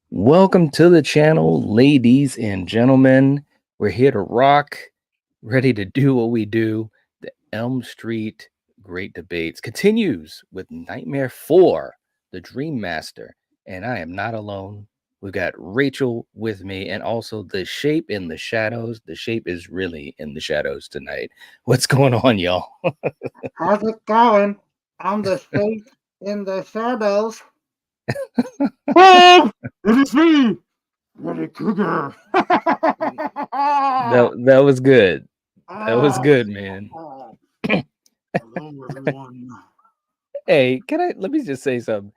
Welcome to the channel, ladies and gentlemen. We're here to rock, ready to do what we do. The Elm Street Great Debates continues with Nightmare 4, The Dream Master. And I am not alone. We've got Rachel with me, and also the shape in the shadows. The shape is really in the shadows tonight. What's going on, y'all? How's it going? I'm the shape in the shadows. Oh, it is me, Freddy Krueger. That was good. That was good, man. Hello, everyone. Hey, let me just say something.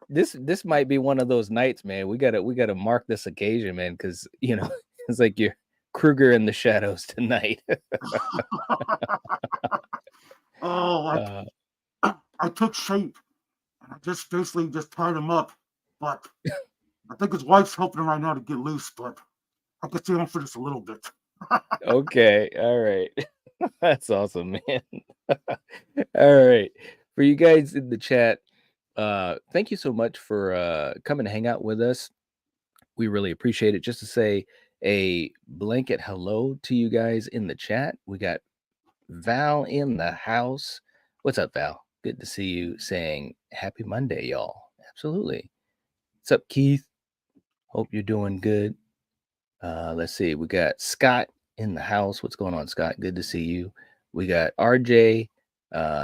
This might be one of those nights, man. We gotta mark this occasion, man, because it's like you're Krueger in the shadows tonight. I took shape. I just basically tied him up, but I think his wife's helping him right now to get loose, but I can stay on for just a little bit. Okay, all right. That's awesome, man. All right. For you guys in the chat, thank you so much for coming to hang out with us. We really appreciate it. Just to say a blanket hello to you guys in the chat. We got Val in the house. What's up, Val? Good to see you. Saying happy Monday, y'all. Absolutely. What's up, Keith? Hope you're doing good. Let's see. We got Scott in the house. What's going on, Scott? Good to see you. We got RJ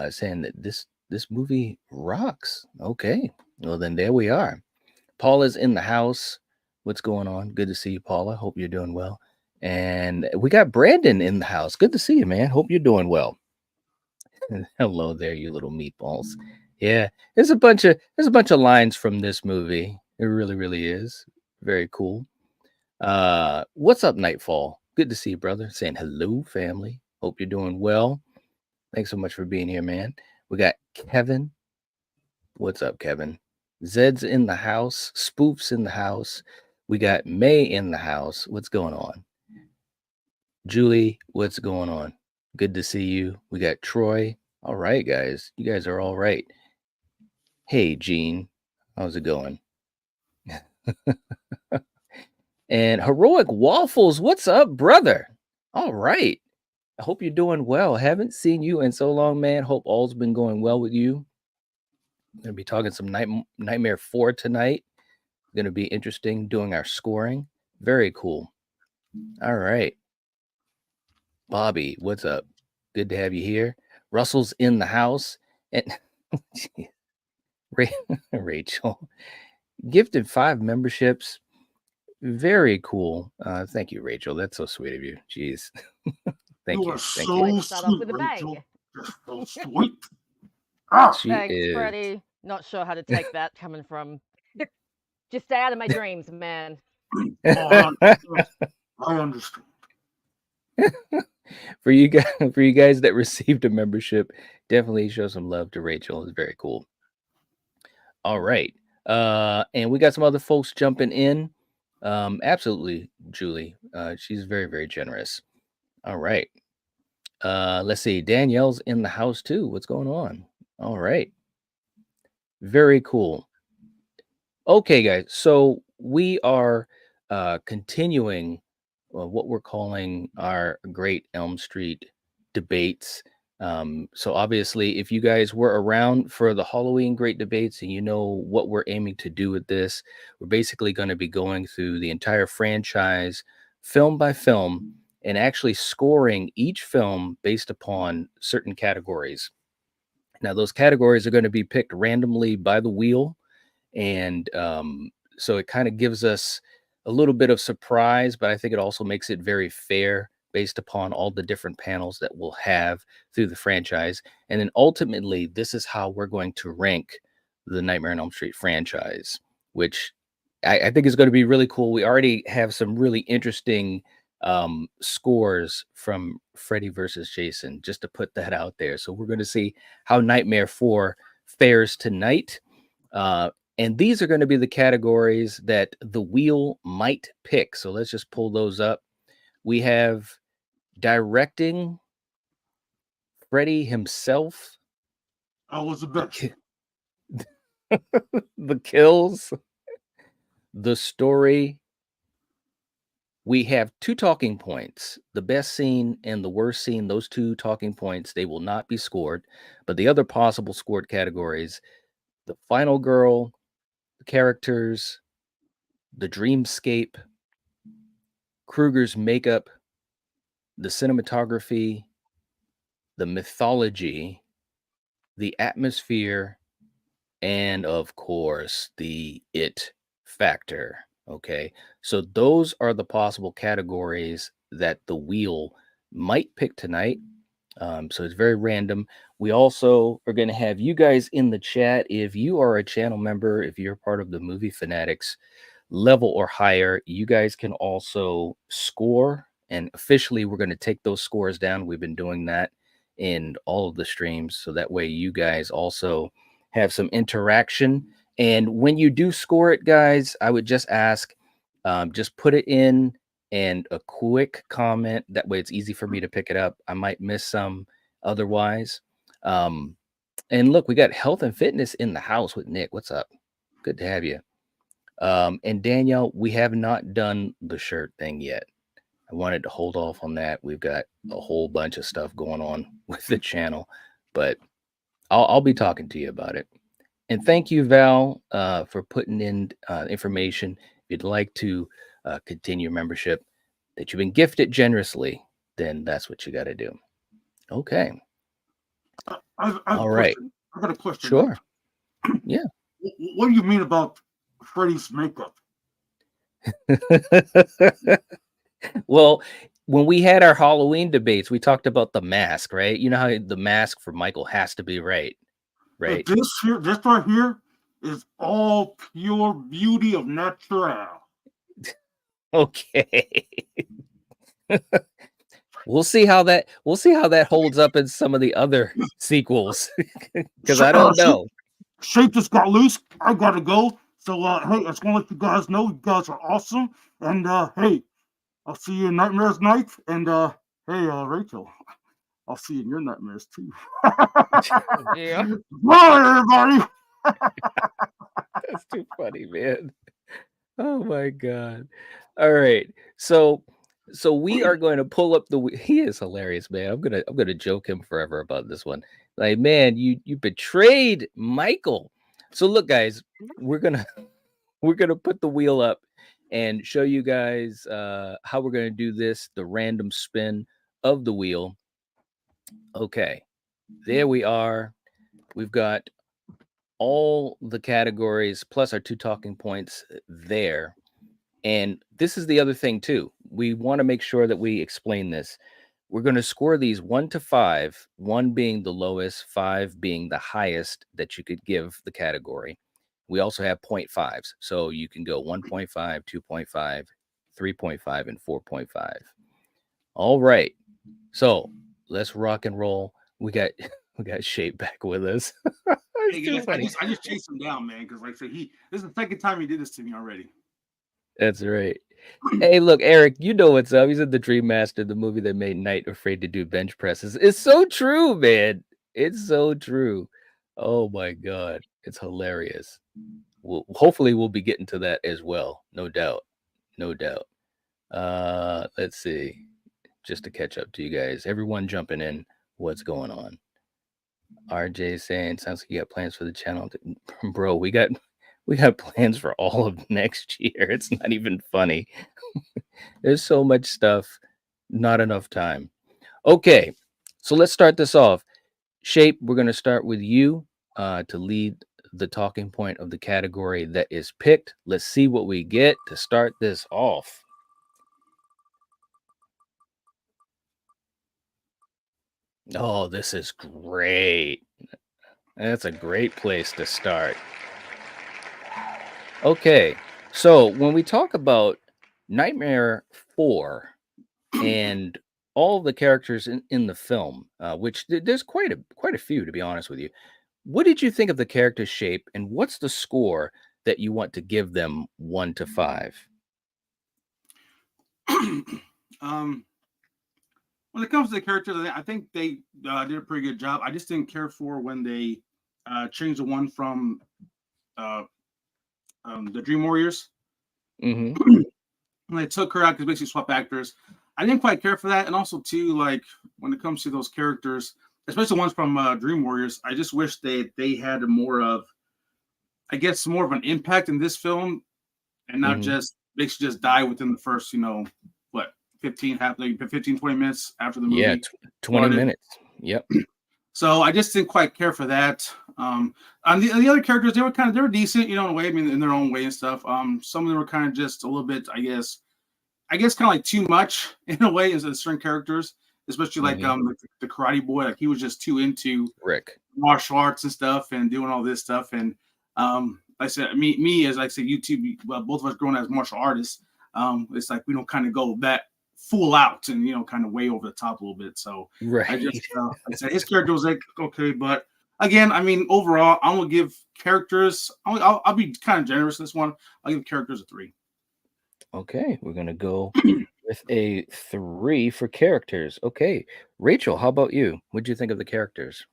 saying that this movie rocks. Okay. Well, then there we are. Paula's in the house. What's going on? Good to see you, Paula. Hope you're doing well. And we got Brandon in the house. Good to see you, man. Hope you're doing well. Hello there, you little meatballs. Yeah, there's a bunch of lines from this movie. It really, really is. Very cool. What's up, Nightfall? Good to see you, brother. Saying hello, family. Hope you're doing well. Thanks so much for being here, man. We got Kevin. What's up, Kevin? Zed's in the house. Spoof's in the house. We got May in the house. What's going on? Julie, what's going on? Good to see you. We got Troy. All right, guys. You guys are all right. Hey, Gene. How's it going? And Heroic Waffles, what's up, brother? All right. I hope you're doing well. Haven't seen you in so long, man. Hope all's been going well with you. I'm going to be talking some Nightmare 4 tonight. Going to be interesting doing our scoring. Very cool. All right. Bobby, what's up? Good to have you here. Russell's in the house. And Rachel, gifted 5 memberships. Very cool. Thank you, Rachel. That's so sweet of you. Jeez. Thank you. Thank you. you. Start off with a bang. So sweet. Thanks, Freddy. Not sure how to take that coming from. Just stay out of my dreams, man. I understand. For you guys that received a membership, definitely show some love to Rachel. It's very cool. All right. And we got some other folks jumping in. Absolutely, Julie. She's very, very generous. All right. Let's see. Danielle's in the house too. What's going on? All right. Very cool. Okay, guys. So we are continuing what we're calling our Great Elm Street debates. So obviously, if you guys were around for the Halloween Great Debates and you know what we're aiming to do with this, we're basically going to be going through the entire franchise, film by film, and actually scoring each film based upon certain categories. Now, those categories are going to be picked randomly by the wheel. And so it kind of gives us a little bit of surprise, but I think it also makes it very fair based upon all the different panels that we'll have through the franchise. And then ultimately, this is how we're going to rank the Nightmare on Elm Street franchise, which I think is going to be really cool. We already have some really interesting scores from Freddy versus Jason, just to put that out there. So we're going to see how Nightmare 4 fares tonight. And these are going to be the categories that the wheel might pick. So let's just pull those up. We have directing, Freddy himself, I was the the best. the kills, the story. We have 2 talking points, the best scene and the worst scene. Those 2 talking points, they will not be scored, but the other possible scored categories, the final girl, the characters, the dreamscape, Krueger's makeup, the cinematography, the mythology, the atmosphere, and of course, the it factor. Okay. So those are the possible categories that the wheel might pick tonight. So it's very random. We also are going to have you guys in the chat. If you are a channel member, if you're part of the Movie Fanatics level or higher, you guys can also score. And officially, we're going to take those scores down. We've been doing that in all of the streams. So that way, you guys also have some interaction. And when you do score it, guys, I would just ask, just put it in and a quick comment. That way, it's easy for me to pick it up. I might miss some otherwise. And look, we got health and fitness in the house with Nick. What's up? Good to have you. And Danielle, we have not done the shirt thing yet. I wanted to hold off on that. We've got a whole bunch of stuff going on with the channel, but I'll be talking to you about it. And thank you, Val, for putting in information. If you'd like to continue your membership that you've been gifted generously, then that's what you got to do. Okay. I have a All right. question. I got a question. Sure. Yeah. What do you mean about Freddy's makeup? Well, when we had our Halloween debates, we talked about the mask, right? You know how the mask for Michael has to be right, right? This right here is all pure beauty of natural. Okay. We'll see how that holds up in some of the other sequels because I don't know. Shape just got loose. I gotta go. So hey, I just want to let you guys know you guys are awesome. And hey, I'll see you in Nightmares Night. And hey, Rachel, I'll see you in your nightmares too. Yeah. Bye, everybody. That's too funny, man. Oh my god. All right. So we are going to pull up the he is hilarious, man. I'm going to joke him forever about this one. Like, man, you betrayed Michael. So look, guys, we're going to we're going to put the wheel up and show you guys how we're going to do this, the random spin of the wheel. Okay. There we are. We've got all the categories plus our 2 talking points there. And this is the other thing too. We want to make sure that we explain this. We're going to score these 1 to 5, 1 being the lowest, 5 being the highest that you could give the category. We also have 0.5s. So you can go 1.5, 2.5, 3.5, and 4.5. All right. So let's rock and roll. We got Shape back with us. Hey guys, I just chased him down, man, because like I said, this is the second time he did this to me already. That's right. Hey, look, Eric, you know what's up. He's in the Dream Master, the movie that made Knight afraid to do bench presses. It's so true, man. It's so true. Oh my god, it's hilarious. Hopefully we'll be getting to that as well. No doubt. No doubt. Let's see. Just to catch up to you guys. Everyone jumping in. What's going on? RJ saying sounds like you got plans for the channel. Bro, we got plans for all of next year. It's not even funny. There's so much stuff, not enough time. Okay, so let's start this off. Shape, we're going to start with you to lead the talking point of the category that is picked. Let's see what we get to start this off. Oh, this is great. That's a great place to start. Okay, so when we talk about Nightmare 4 and all the characters in the film, which there's quite a few, to be honest with you. What did you think of the character Shape, and what's the score that you want to give them 1 to 5? When it comes to the characters, I think they did a pretty good job. I just didn't care for when they changed the one from uh, the Dream Warriors. Mm-hmm. When they took her out because basically swap actors. I didn't quite care for that. And also, too, like when it comes to those characters, especially the ones from Dream Warriors, I just wish they had more of, I guess, more of an impact in this film and not Mm-hmm. just basically just die within the first, 15, 20 minutes after the Yeah, movie 20 started. minutes. Yep. So I just didn't quite care for that. On the other characters, they were decent, in a way, I mean, in their own way and stuff. Some of them were kind of just a little bit, I guess kind of like too much in a way as certain characters, especially like Mm-hmm. the karate boy. Like he was just too into Rick. martial arts and stuff and doing all this stuff. And like I said, me as I said, YouTube, well, both of us growing as martial artists, it's like we don't kind of go that full out and kind of way over the top a little bit. So I Right. just I said his character was like okay, but again, I mean overall, I'm gonna give characters. I'll be kind of generous in this one. I'll give characters a 3. Okay, we're gonna go with a 3 for characters. Okay, Rachel, how about you? What'd you think of the characters?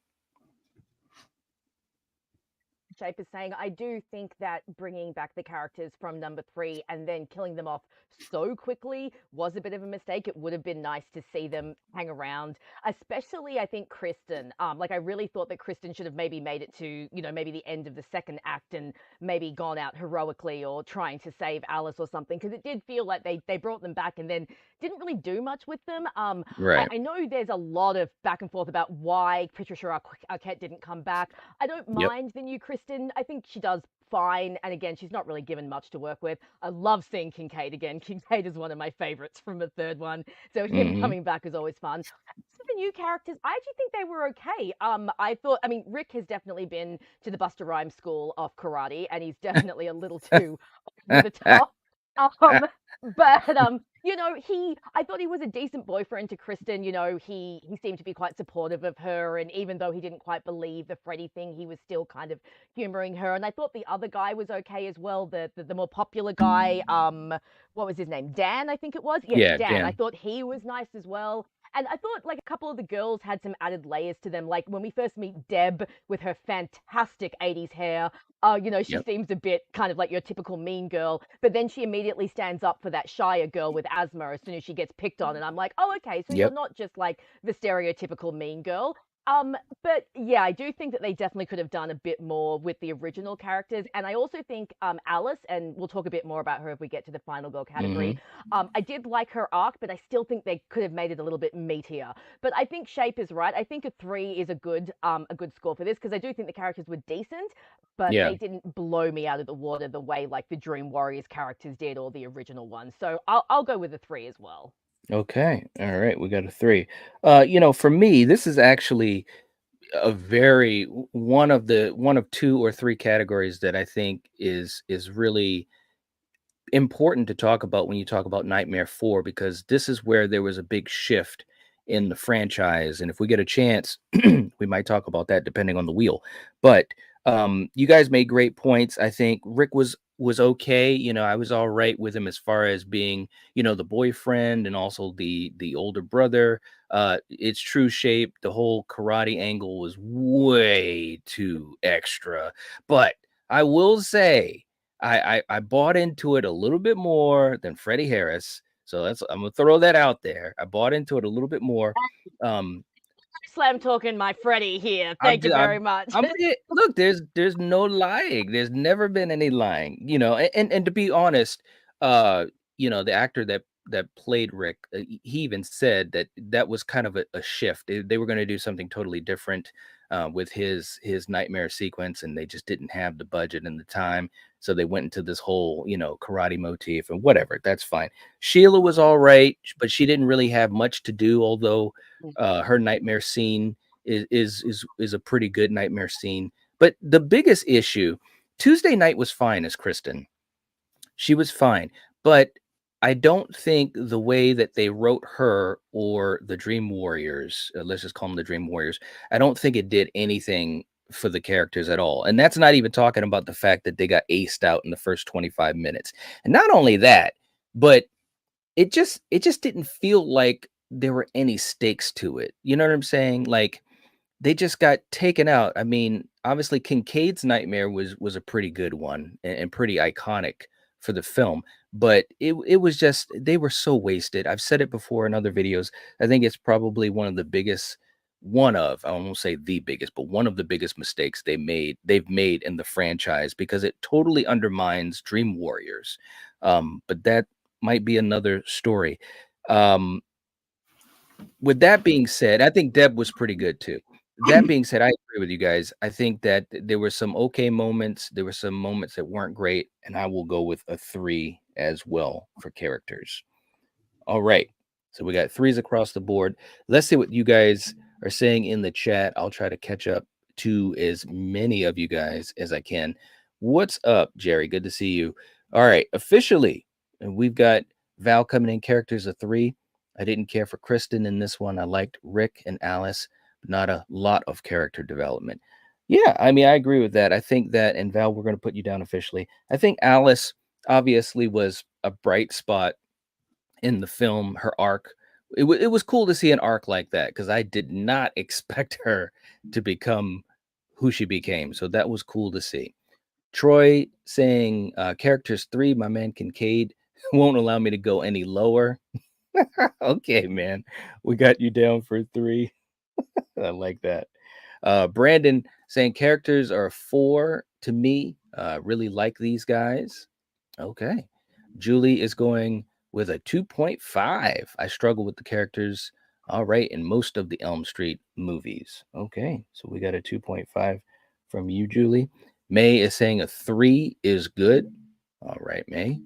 Shape is saying, I do think that bringing back the characters from number 3 and then killing them off so quickly was a bit of a mistake. It would have been nice to see them hang around, especially I think Kristen. Like I really thought that Kristen should have maybe made it to, maybe the end of the second act and maybe gone out heroically or trying to save Alice or something, because it did feel like they brought them back and then didn't really do much with them. Right. I know there's a lot of back and forth about why Patricia Arquette didn't come back. I don't Yep. mind the new Kristen. I think she does fine. And again, she's not really given much to work with. I love seeing Kincaid again. Kincaid is one of my favorites from the third one. So him Mm-hmm. coming back is always fun. So the new characters, I actually think they were okay. I mean, Rick has definitely been to the Busta Rhymes school of karate, and he's definitely a little too over the top. But I thought he was a decent boyfriend to Kristen. He seemed to be quite supportive of her, and even though he didn't quite believe the Freddy thing, he was still kind of humoring her. And I thought the other guy was okay as well, the more popular guy. What was his name? Dan, I think it was. Yes, Yeah, Dan. I Dan. thought he was nice as well. And I thought like a couple of the girls had some added layers to them. Like when we first meet Deb with her fantastic 80s hair, she Yep. seems a bit kind of like your typical mean girl, but then she immediately stands up for that shyer girl with asthma as soon as she gets picked on. And I'm like, oh, okay, so you're Yep. not just like the stereotypical mean girl. But yeah, I do think that they definitely could have done a bit more with the original characters. And I also think Alice, and we'll talk a bit more about her if we get to the final girl category. Mm-hmm. I did like her arc, but I still think they could have made it a little bit meatier. But I think Shape is right. I think a 3 is a good score for this, because I do think the characters were decent, but Yeah. they didn't blow me out of the water the way like the Dream Warriors characters did or the original one. So I'll go with a 3 as well. Okay. All right. We got a 3. For me, this is actually a very one of 2 or 3 categories that I think is really important to talk about when you talk about Nightmare 4, because this is where there was a big shift in the franchise. And if we get a chance, we might talk about that depending on the wheel. But you guys made great points. I think Rick was okay. I was all right with him as far as being, the boyfriend and also the older brother. It's true Shape. The whole karate angle was way too extra. But I will say I bought into it a little bit more than Freddie Harris. So I'm gonna throw that out there. I bought into it a little bit more. Um, Slam talking my Freddy here. I'm Thank you just, very much. look. There's no lying. There's never been any lying. And to be honest, uh, the actor that played Rick, he even said that was kind of a shift. They were going to do something totally different with his nightmare sequence, and they just didn't have the budget and the time. So they went into this whole, karate motif and whatever. That's fine. Sheila was all right, but she didn't really have much to do. Although her nightmare scene is a pretty good nightmare scene. But the biggest issue, Tuesday Night was fine as Kristen. She was fine, but I don't think the way that they wrote her or the Dream Warriors, let's just call them the Dream Warriors, I don't think it did anything for the characters at all. And that's not even talking about the fact that they got aced out in the first 25 minutes. And not only that, but it just didn't feel like there were any stakes to it. You know what I'm saying? Like they just got taken out. I mean, obviously Kincaid's nightmare was a pretty good one and pretty iconic for the film, but it was just they were so wasted. I've said it before in other videos. I think it's probably one of the biggest one of I won't say the biggest, but one of the biggest mistakes they've made in the franchise because it totally undermines Dream Warriors. But that might be another story. Um, with that being said, I think Deb was pretty good too. That being said, I agree with you guys. I think that there were some okay moments. There were some moments that weren't great, and I will go with a 3 as well for characters. All right. So we got 3s across the board. Let's see what you guys are saying in the chat. I'll try to catch up to as many of you guys as I can. What's up, Jerry? Good to see you. All right. Officially, and we've got Val coming in characters of 3. I didn't care for Kristen in this one. I liked Rick and Alice, but not a lot of character development. Yeah, I mean, I agree with that. I think that, and Val, we're going to put you down officially. I think Alice obviously was a bright spot in the film, her arc. It was cool to see an arc like that because I did not expect her to become who she became. So that was cool to see. Troy saying characters 3, my man Kincaid won't allow me to go any lower. Okay, man. We got you down for 3. I like that. Brandon saying characters are 4 to me. Really like these guys. Okay. Julie is going with a 2.5. I struggle with the characters. All right. In most of the Elm Street movies. Okay. So we got a 2.5 from you, Julie. May is saying a 3 is good. All right, May.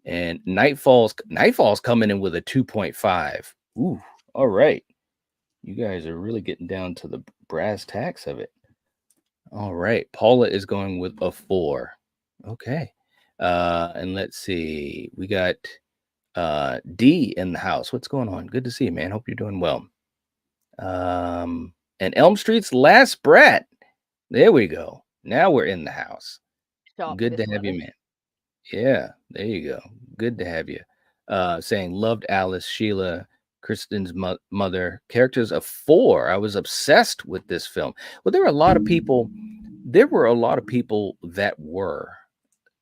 And Nightfall's coming in with a 2.5. Ooh. All right. You guys are really getting down to the brass tacks of it. All right. Paula is going with a 4. Okay. And let's see. We got D in the house. What's going on? Good to see you, man. Hope you're doing well. And Elm Street's Last Brat. There we go. Now we're in the house. Sharp for Good to this have you, one. man. Yeah, there you go. Good to have you. Saying loved Alice, Sheila, Kristen's mother, characters of 4. I was obsessed with this film. Well, there were a lot of people. There were a lot of people that were.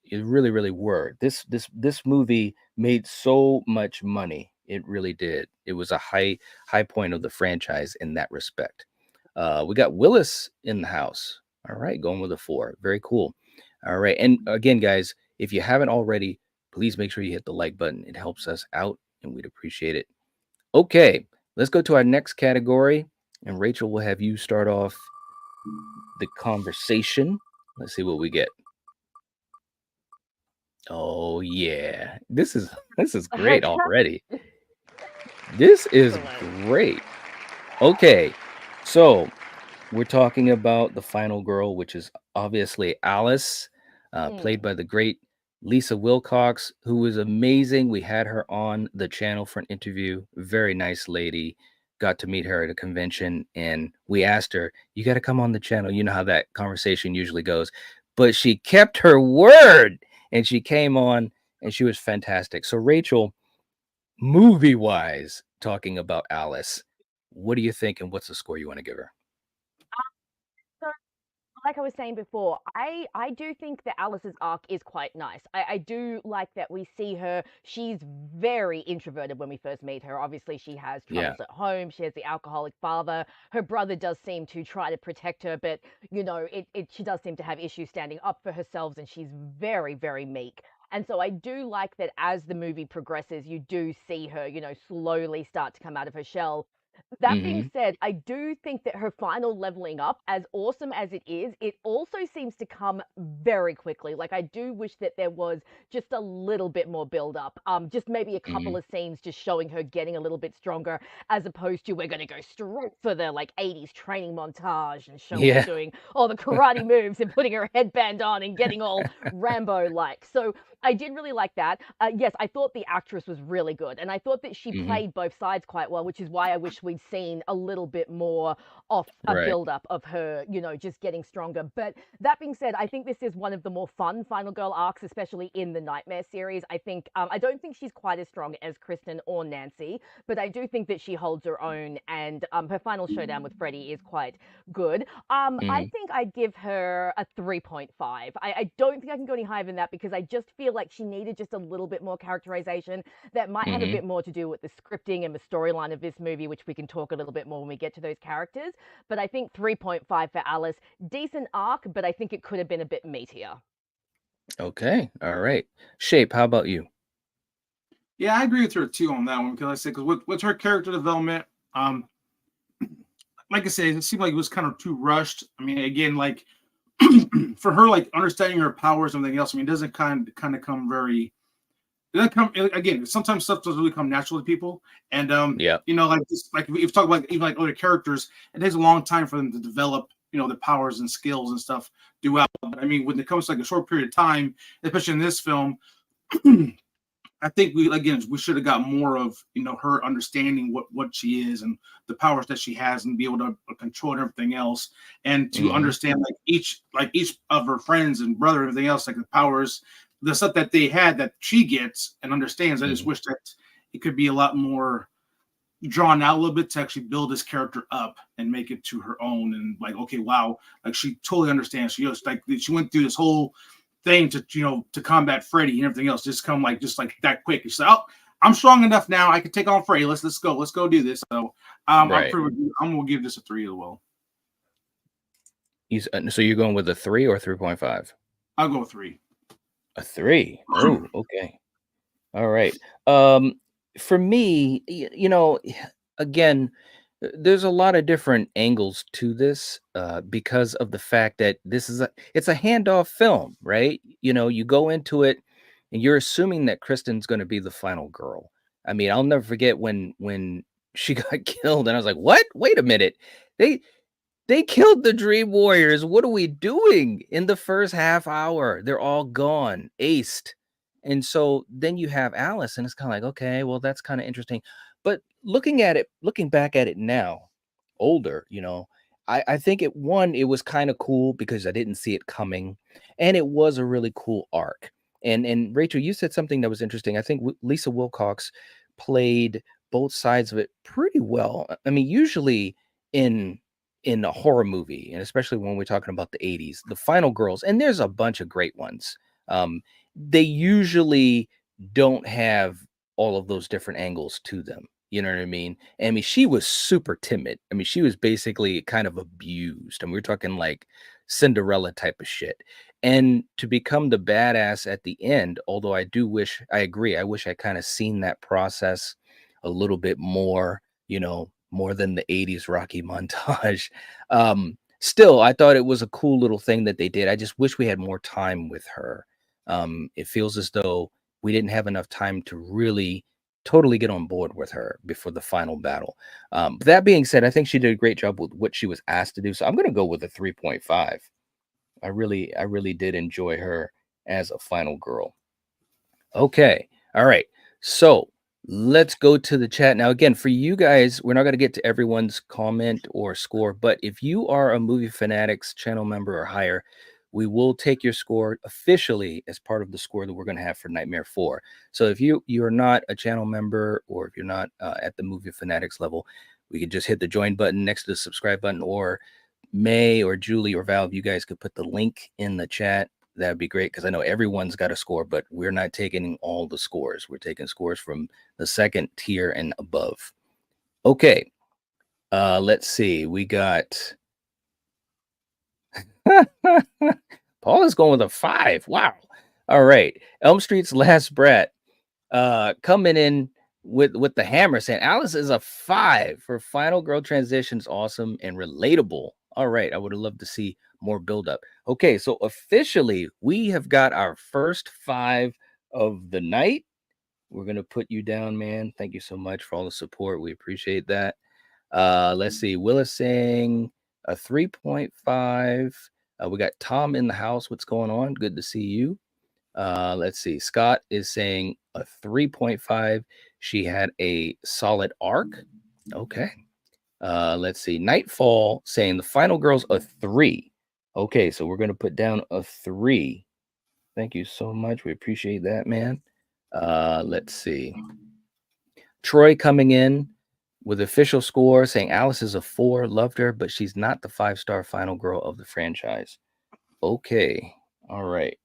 It really, really were. This movie made so much money. It really did. It was a high point of the franchise in that respect. We got Willis in the house. All right, going with a 4. Very cool. All right, and again, guys, if you haven't already, please make sure you hit the like button. It helps us out, and we'd appreciate it. Okay, let's go to our next category, and Rachel will have you start off the conversation. Let's see what we get. Oh yeah. This is great already. This is Excellent. great. Okay. So, we're talking about the final girl, which is obviously Alice, played Mm. by the great Lisa Wilcox, who was amazing. We had her on the channel for an interview. Very nice lady. Got to meet her at a convention, and we asked her, "You got to come on the channel." You know how that conversation usually goes, but she kept her word, and she came on, and she was fantastic. So, Rachel, movie wise, talking about Alice, what do you think, and what's the score you want to give her? So, like I was saying before, I do think that Alice's arc is quite nice. I do like that we see her. She's very introverted when we first meet her. Obviously, she has Yeah. troubles at home. She has the alcoholic father. Her brother does seem to try to protect her, but she does seem to have issues standing up for herself, and she's very, very meek. And so I do like that as the movie progresses, you do see her, slowly start to come out of her shell. That being Mhm. said, I do think that her final leveling up, as awesome as it also seems to come very quickly. Like, I do wish that there was just a little bit more build up. Just maybe a couple Mhm. of scenes just showing her getting a little bit stronger, as opposed to we're going to go straight for the like 80s training montage and show her Yeah. doing all the karate moves and putting her headband on and getting all Rambo like. So I did really like that. Yes, I thought the actress was really good, and I thought that she Hmm. played both sides quite well, which is why I wish we'd seen a little bit more of a Right. build up of her, just getting stronger. But that being said, I think this is one of the more fun Final Girl arcs, especially in the Nightmare series. I don't think she's quite as strong as Kristen or Nancy, but I do think that she holds her own, and her final showdown with Freddy is quite good. I Hmm. think I'd give her a 3.5. I don't think I can go any higher than that because I just feel like she needed just a little bit more characterization that might have a Hmm. bit more to do with the scripting and the storyline of this movie, which we can talk a little bit more when we get to those characters. But I think 3.5 for Alice, decent arc, but I think it could have been a bit meatier. Okay. All right. Shape, how about you? Yeah, I agree with her too on that one because I said because with her character development, um, like I said, it seemed like it was kind of too rushed. I mean, again, like for her, like understanding her powers and everything else. I mean, it doesn't kind of come very. It doesn't come again. Sometimes stuff doesn't really come natural to people, and Yeah. like just like if you talk about even like other characters, it takes a long time for them to develop, their powers and skills and stuff throughout. But I mean, when it comes to like a short period of time, especially in this film, I think we should have got more of her understanding what she is and the powers that she has and be able to control and everything else and to Hmm. understand each of her friends and brother and everything else, like the powers, the stuff that they had that she gets and understands. I just Hmm. wish that it could be a lot more drawn out a little bit to actually build this character up and make it to her own and like, okay, wow, like she totally understands. She just like she went through this whole thing to combat Freddy and everything else, just like that quick. She's like, oh, I'm strong enough now, I can take on Freddy. Let's go do this. So Right. I'm gonna give this a 3 as well. So you're going with a 3 or 3.5? I'll go 3. A 3. Oh, okay. All right. Um, for me, again, there's a lot of different angles to this because of the fact that it's a handoff film, right? You go into it and you're assuming that Kristen's going to be the final girl. I mean, I'll never forget when she got killed, and I was like, "What? Wait a minute! They they killed the Dream Warriors. What are we doing in the first half hour? They're all gone, aced." And so then you have Alice, and it's kind of like, okay, well, that's kind of interesting. But looking back at it now, older, I think it was kind of cool because I didn't see it coming, and it was a really cool arc. And Rachel, you said something that was interesting. I think Lisa Wilcox played both sides of it pretty well. I mean, usually in a horror movie, and especially when we're talking about the 80s, the final girls, and there's a bunch of great ones. They usually don't have all of those different angles to them. You know what I mean? I mean, she was super timid. I mean, she was basically kind of abused. And we're talking like Cinderella type of shit. And to become the badass at the end, although I agree, I wish I kind of seen that process a little bit more, more than the 80s Rocky montage. Still, I thought it was a cool little thing that they did. I just wish we had more time with her. It feels as though we didn't have enough time to really totally get on board with her before the final battle. But that being said, I think she did a great job with what she was asked to do. So I'm going to go with a 3.5. I really did enjoy her as a final girl. Okay. All right. So let's go to the chat. Now, again, for you guys, we're not going to get to everyone's comment or score, but if you are a Movie Fanatics channel member or higher, we will take your score officially as part of the score that we're going to have for Nightmare 4. So if you're not a channel member or if you're not at the Movie Fanatics level, we can just hit the join button next to the subscribe button, or May or Julie or Val, if you guys could put the link in the chat, that'd be great, because I know everyone's got a score, but we're not taking all the scores. We're taking scores from the second tier and above. Okay. Let's see. We got Paul is going with a 5. Wow. All right. Elm Street's Last Brat coming in with the hammer, saying Alice is a 5 for final girl transitions, awesome and relatable. All right, I would have loved to see more build up. Okay, so officially we have got our first 5 of the night. We're gonna put you down, man. Thank you so much for all the support. We appreciate that. Let's see. Willis saying a 3.5. We got Tom in the house. What's going on? Good to see you. Let's see. Scott is saying a 3.5. She had a solid arc. Okay. Let's see. Nightfall saying the final girl's a 3. Okay, so we're gonna put down a 3. Thank you so much. We appreciate that, man. Let's see. Troy coming in with official score saying Alice is a 4, loved her, but she's not the 5-star final girl of the franchise. Okay. All right.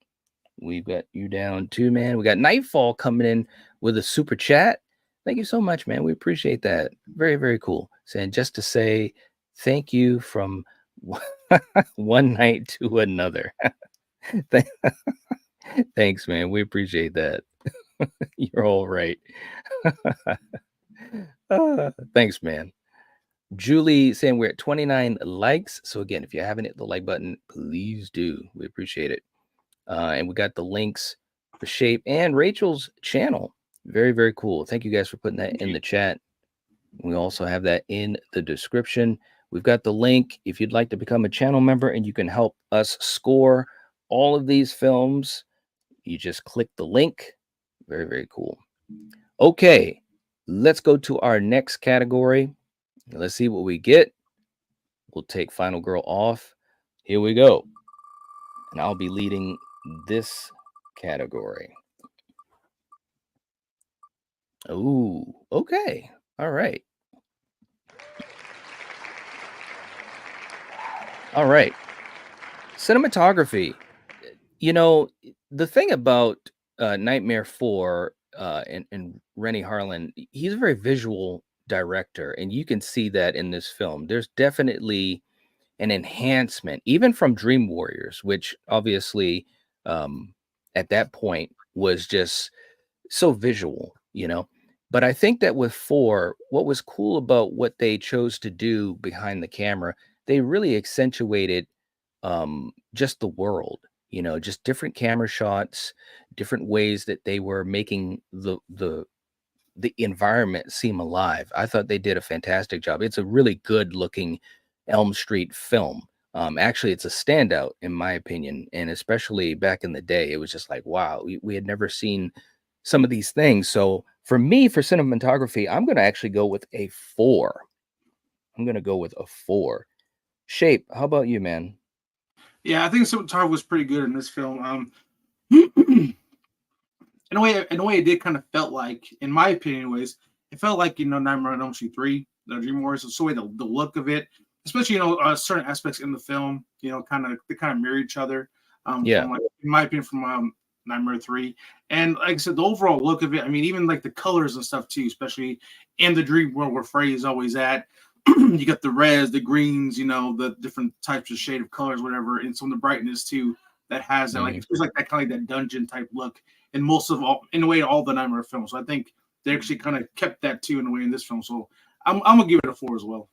We've got you down too, man. We got Nightfall coming in with a super chat. Thank you so much, man. We appreciate that. Very, very cool. Saying just to say thank you from one night to another. Thanks, man. We appreciate that. You're all right. Thanks, man. Julie saying we're at 29 likes. So again, if you haven't hit the like button, please do. We appreciate it. And we got the links for Shape and Rachel's channel. Very, very cool. Thank you guys for putting that in the chat. We also have that in the description. We've got the link if you'd like to become a channel member and you can help us score all of these films. You just click the link. Very, very cool. Okay, let's go to our next category. Let's see what we get. We'll take Final Girl off. Here we go. And I'll be leading this category. Oh, okay. All right. All right. Cinematography. You know, the thing about Nightmare 4 and Rennie Harlan, he's a very visual director, and you can see that in this film. There's definitely an enhancement, even from Dream Warriors, which obviously at that point was just so visual, you know. But I think that with 4, what was cool about what they chose to do behind the camera, they really accentuated just the world, you know, just different camera shots, different ways that they were making the environment seem alive. I thought they did a fantastic job. It's a really good looking Elm Street film. Actually, it's a standout in my opinion, and especially back in the day, it was just like, wow, we had never seen some of these things. So for me, for cinematography, I'm going to actually go with a 4. I'm going to go with a 4. Shape, how about you, man? Yeah, I think cinematography was pretty good in this film. In a way, it did kind of felt like, in my opinion, anyways, it felt like Nightmare on Elm Street 3, the Dream Warriors. So the look of it, especially certain aspects in the film, they kind of mirror each other. Yeah. From, like, in my opinion, from Nightmare 3, and like I said, the overall look of it. I mean, even like the colors and stuff too, especially in the Dream World where Freddy's always at. You got the reds, the greens, the different types of shade of colors, whatever, and some of the brightness too that has that, like it feels like that kind of like that dungeon type look in in a way, all the Nightmare films. So I think they actually kind of kept that too in a way in this film. So I'm gonna give it a 4 as well.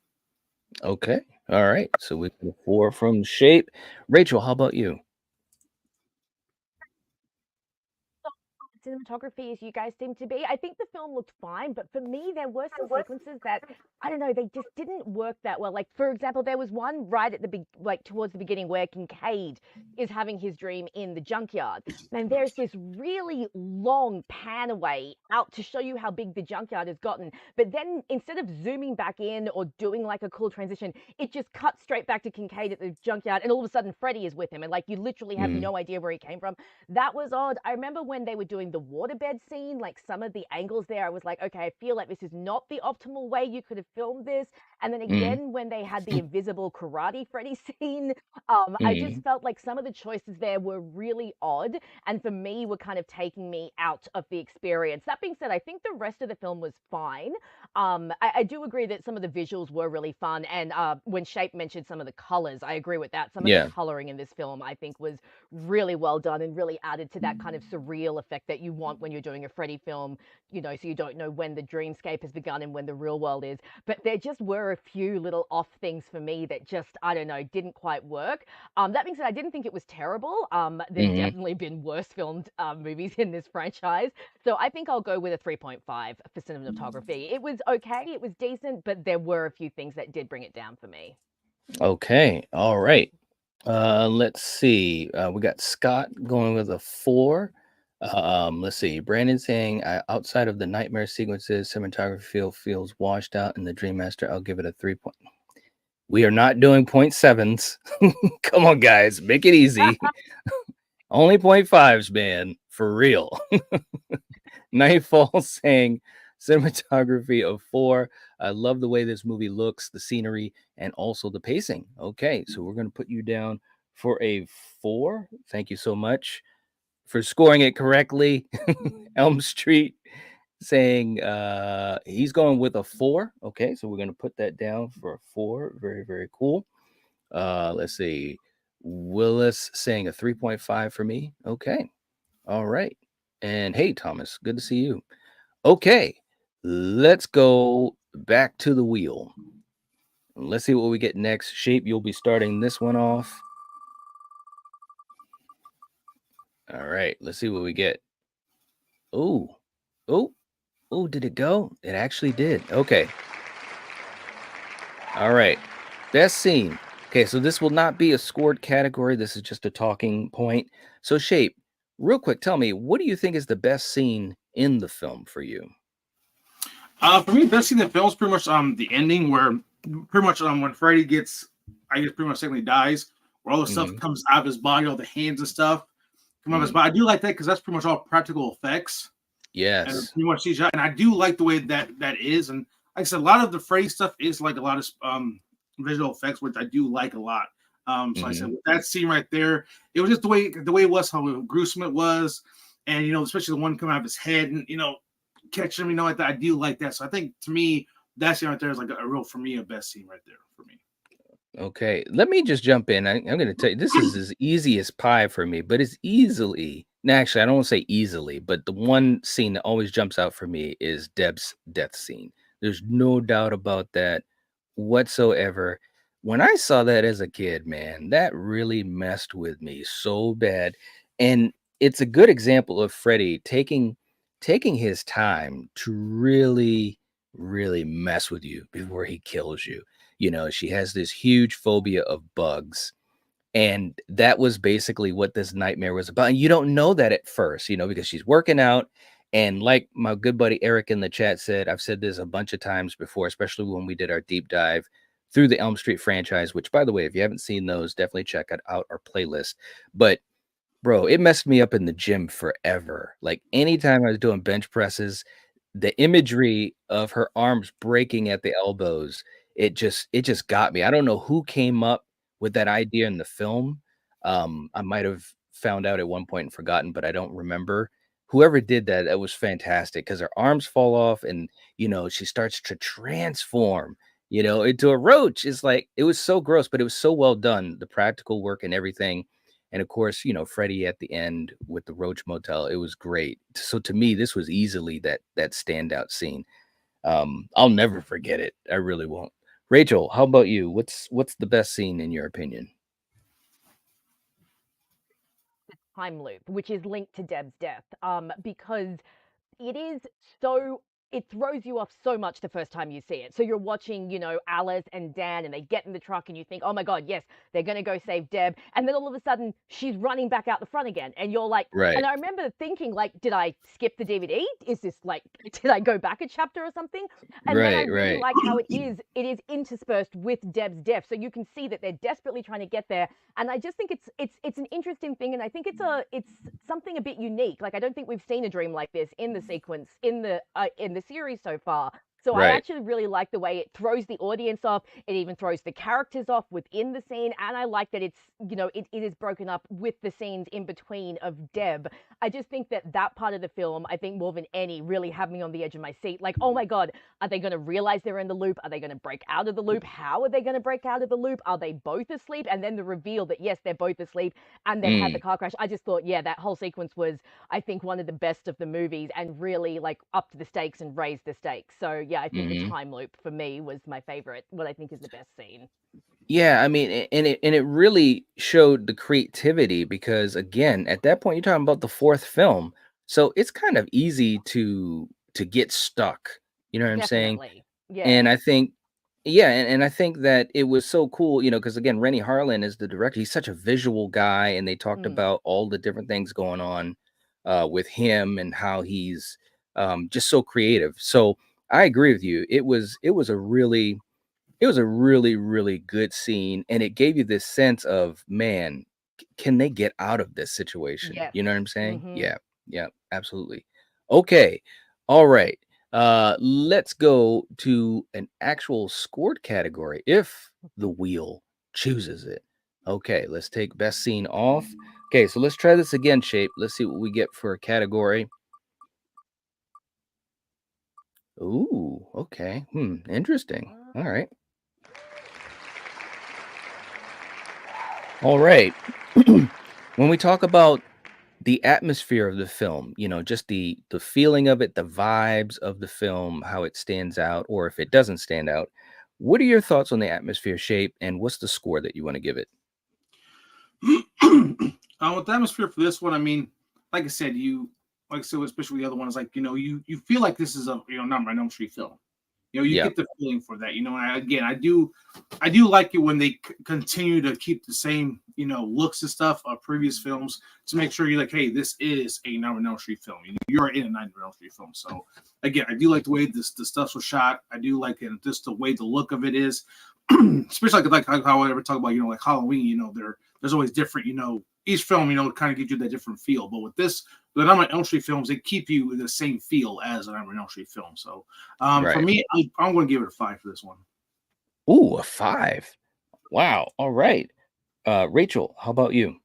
Okay. All right. So we got a 4 from Shape. Rachel, how about you? Cinematography as you guys seem to be. I think the film looked fine, but for me, there were some sequences that I don't know, they just didn't work that well. Like, for example, there was one right at the like towards the beginning where Kincaid is having his dream in the junkyard, and there's this really long pan away out to show you how big the junkyard has gotten. But then instead of zooming back in or doing like a cool transition, it just cuts straight back to Kincaid at the junkyard, and all of a sudden Freddy is with him, and like you literally have no idea where he came from. That was odd. I remember when they were doing the waterbed scene, like some of the angles there, I was like, okay, I feel like this is not the optimal way you could have filmed this. And then again, when they had the invisible karate Freddy scene, I just felt like some of the choices there were really odd, and for me were kind of taking me out of the experience. That being said, I think the rest of the film was fine. I do agree that some of the visuals were really fun, and when Shape mentioned some of the colors, I agree with that. Some of the coloring in this film, I think, was really well done and really added to that kind of surreal effect that you want when you're doing a Freddy film, so you don't know when the dreamscape has begun and when the real world is. But there just were a few little off things for me that just, I don't know, didn't quite work. That being said, I didn't think it was terrible. There's definitely been worse filmed movies in this franchise. So I think I'll go with a 3.5 for cinematography. It was okay, it was decent, but there were a few things that did bring it down for me. Okay. All right. Let's see. We got Scott going with a 4. Let's see. Brandon saying outside of the nightmare sequences, cinematography feels washed out. In the Dream Master, I'll give it a 3 point. We are not doing 0.7s. Come on, guys, make it easy. Only 0.5s, man, for real. Nightfall saying cinematography of 4. I love the way this movie looks, the scenery, and also the pacing. Okay, so we're gonna put you down for a 4. Thank you so much for scoring it correctly. Elm Street saying he's going with a 4. Okay, so we're gonna put that down for a 4. Very, very cool. Let's see. Willis saying a 3.5 for me. Okay. All right. And hey, Thomas, good to see you. Okay. Let's go back to the wheel. Let's see what we get next. Shape, you'll be starting this one off. All right. Let's see what we get. Oh, oh, did it go? It actually did. Okay. All right. Best scene. Okay, so this will not be a scored category. This is just a talking point. So, Shape, real quick, tell me, what do you think is the best scene in the film for you? For me, best scene in the film is pretty much the ending where pretty much when Freddy gets, I guess, pretty much technically dies, where all the stuff comes out of his body, all the hands and stuff come out of his body. I do like that because that's pretty much all practical effects. And Yes. pretty much CGI. And I do like the way that is. And like I said, a lot of the Freddy stuff is like a lot of visual effects, which I do like a lot. So I said with that scene right there, it was just the way it was, how gruesome it was, and especially the one coming out of his head, and catch him, like that. I do like that. So I think to me, that scene right there is like a real, for me, a best scene right there for me. Okay, let me just jump in. I'm going to tell you, this is as easy as pie for me, but it's easily, no, actually, I don't want to say easily, but the one scene that always jumps out for me is Deb's death scene. There's no doubt about that whatsoever. When I saw that as a kid, man, that really messed with me so bad. And it's a good example of Freddy taking his time to really, really mess with you before he kills you. She has this huge phobia of bugs. And that was basically what this nightmare was about. And you don't know that at first, because she's working out. And like my good buddy Eric in the chat said, I've said this a bunch of times before, especially when we did our deep dive through the Elm Street franchise, which, by the way, if you haven't seen those, definitely check out our playlist. But bro, it messed me up in the gym forever. Like anytime I was doing bench presses, the imagery of her arms breaking at the elbows, it just got me. I don't know who came up with that idea in the film. I might have found out at one point and forgotten, but I don't remember. Whoever did that, that was fantastic because her arms fall off and she starts to transform, into a roach. It's like it was so gross, but it was so well done, the practical work and everything. And of course, Freddie at the end with the Roach Motel, it was great. So to me, this was easily that standout scene. I'll never forget it. I really won't. Rachel, how about you? What's the best scene in your opinion? The time loop, which is linked to Deb's death, because it is so, it throws you off so much the first time you see it. So you're watching, Alice and Dan, and they get in the truck and you think, oh my God, yes, they're going to go save Deb. And then all of a sudden she's running back out the front again. And you're like, Right. and I remember thinking, like, did I skip the DVD? Is this like, did I go back a chapter or something? And then I really like how it is interspersed with Deb's death. So you can see that they're desperately trying to get there. And I just think it's an interesting thing. And I think it's something a bit unique. Like, I don't think we've seen a dream like this in the sequence, in the series so far. So I actually really like the way it throws the audience off. It even throws the characters off within the scene. And I like that it's, it is broken up with the scenes in between of Deb. I just think that part of the film, I think more than any, really had me on the edge of my seat. Like, oh my God, are they going to realize they're in the loop? Are they going to break out of the loop? How are they going to break out of the loop? Are they both asleep? And then the reveal that, yes, they're both asleep and then had the car crash. I just thought, yeah, that whole sequence was, I think, one of the best of the movies and really like upped the stakes and raised the stakes. So yeah, I think the time loop for me was my favorite, what I think is the best scene. Yeah, I mean, and it really showed the creativity because again, at that point, you're talking about the fourth film, so it's kind of easy to get stuck. You know what I'm saying? Definitely. Yeah. And I think, yeah, and I think that it was so cool, because again, Rennie Harlan is the director. He's such a visual guy, and they talked about all the different things going on with him and how he's just so creative. So I agree with you. It was a really, really good scene, and it gave you this sense of, man, can they get out of this situation? Yes. You know what I'm saying? Hmm. Yeah, yeah, absolutely. Okay, all right. Let's go to an actual scored category if the wheel chooses it. Okay, let's take best scene off. Okay, so let's try this again, Shape. Let's see what we get for a category. Ooh, okay. Interesting. All right. All right. When we talk about the atmosphere of the film, just the feeling of it, the vibes of the film, how it stands out, or if it doesn't stand out, what are your thoughts on the atmosphere, Shape, and what's the score that you want to give it? With the atmosphere for this one, I mean, like I said, like I said, especially with the other one, is like you feel like this is a not my Elm Street film. You Yep. get the feeling for that. Again, I do like it when they continue to keep the same looks and stuff of previous films to make sure you're like, hey, this is a Nightmare on Elm Street film. You're in a Nightmare on Elm Street film. So again, I do like the way the stuff was shot. I do like it, just the way the look of it is, especially like how I ever talk about like Halloween. There's always different. Each film kind of gives you that different feel. But with this, the Nightmare on Elm Street films, they keep you in the same feel as a Nightmare on Elm Street film. So for Right. me, I'm going to give it a 5 for this one. Ooh, a 5. Wow. All right. Rachel, how about you?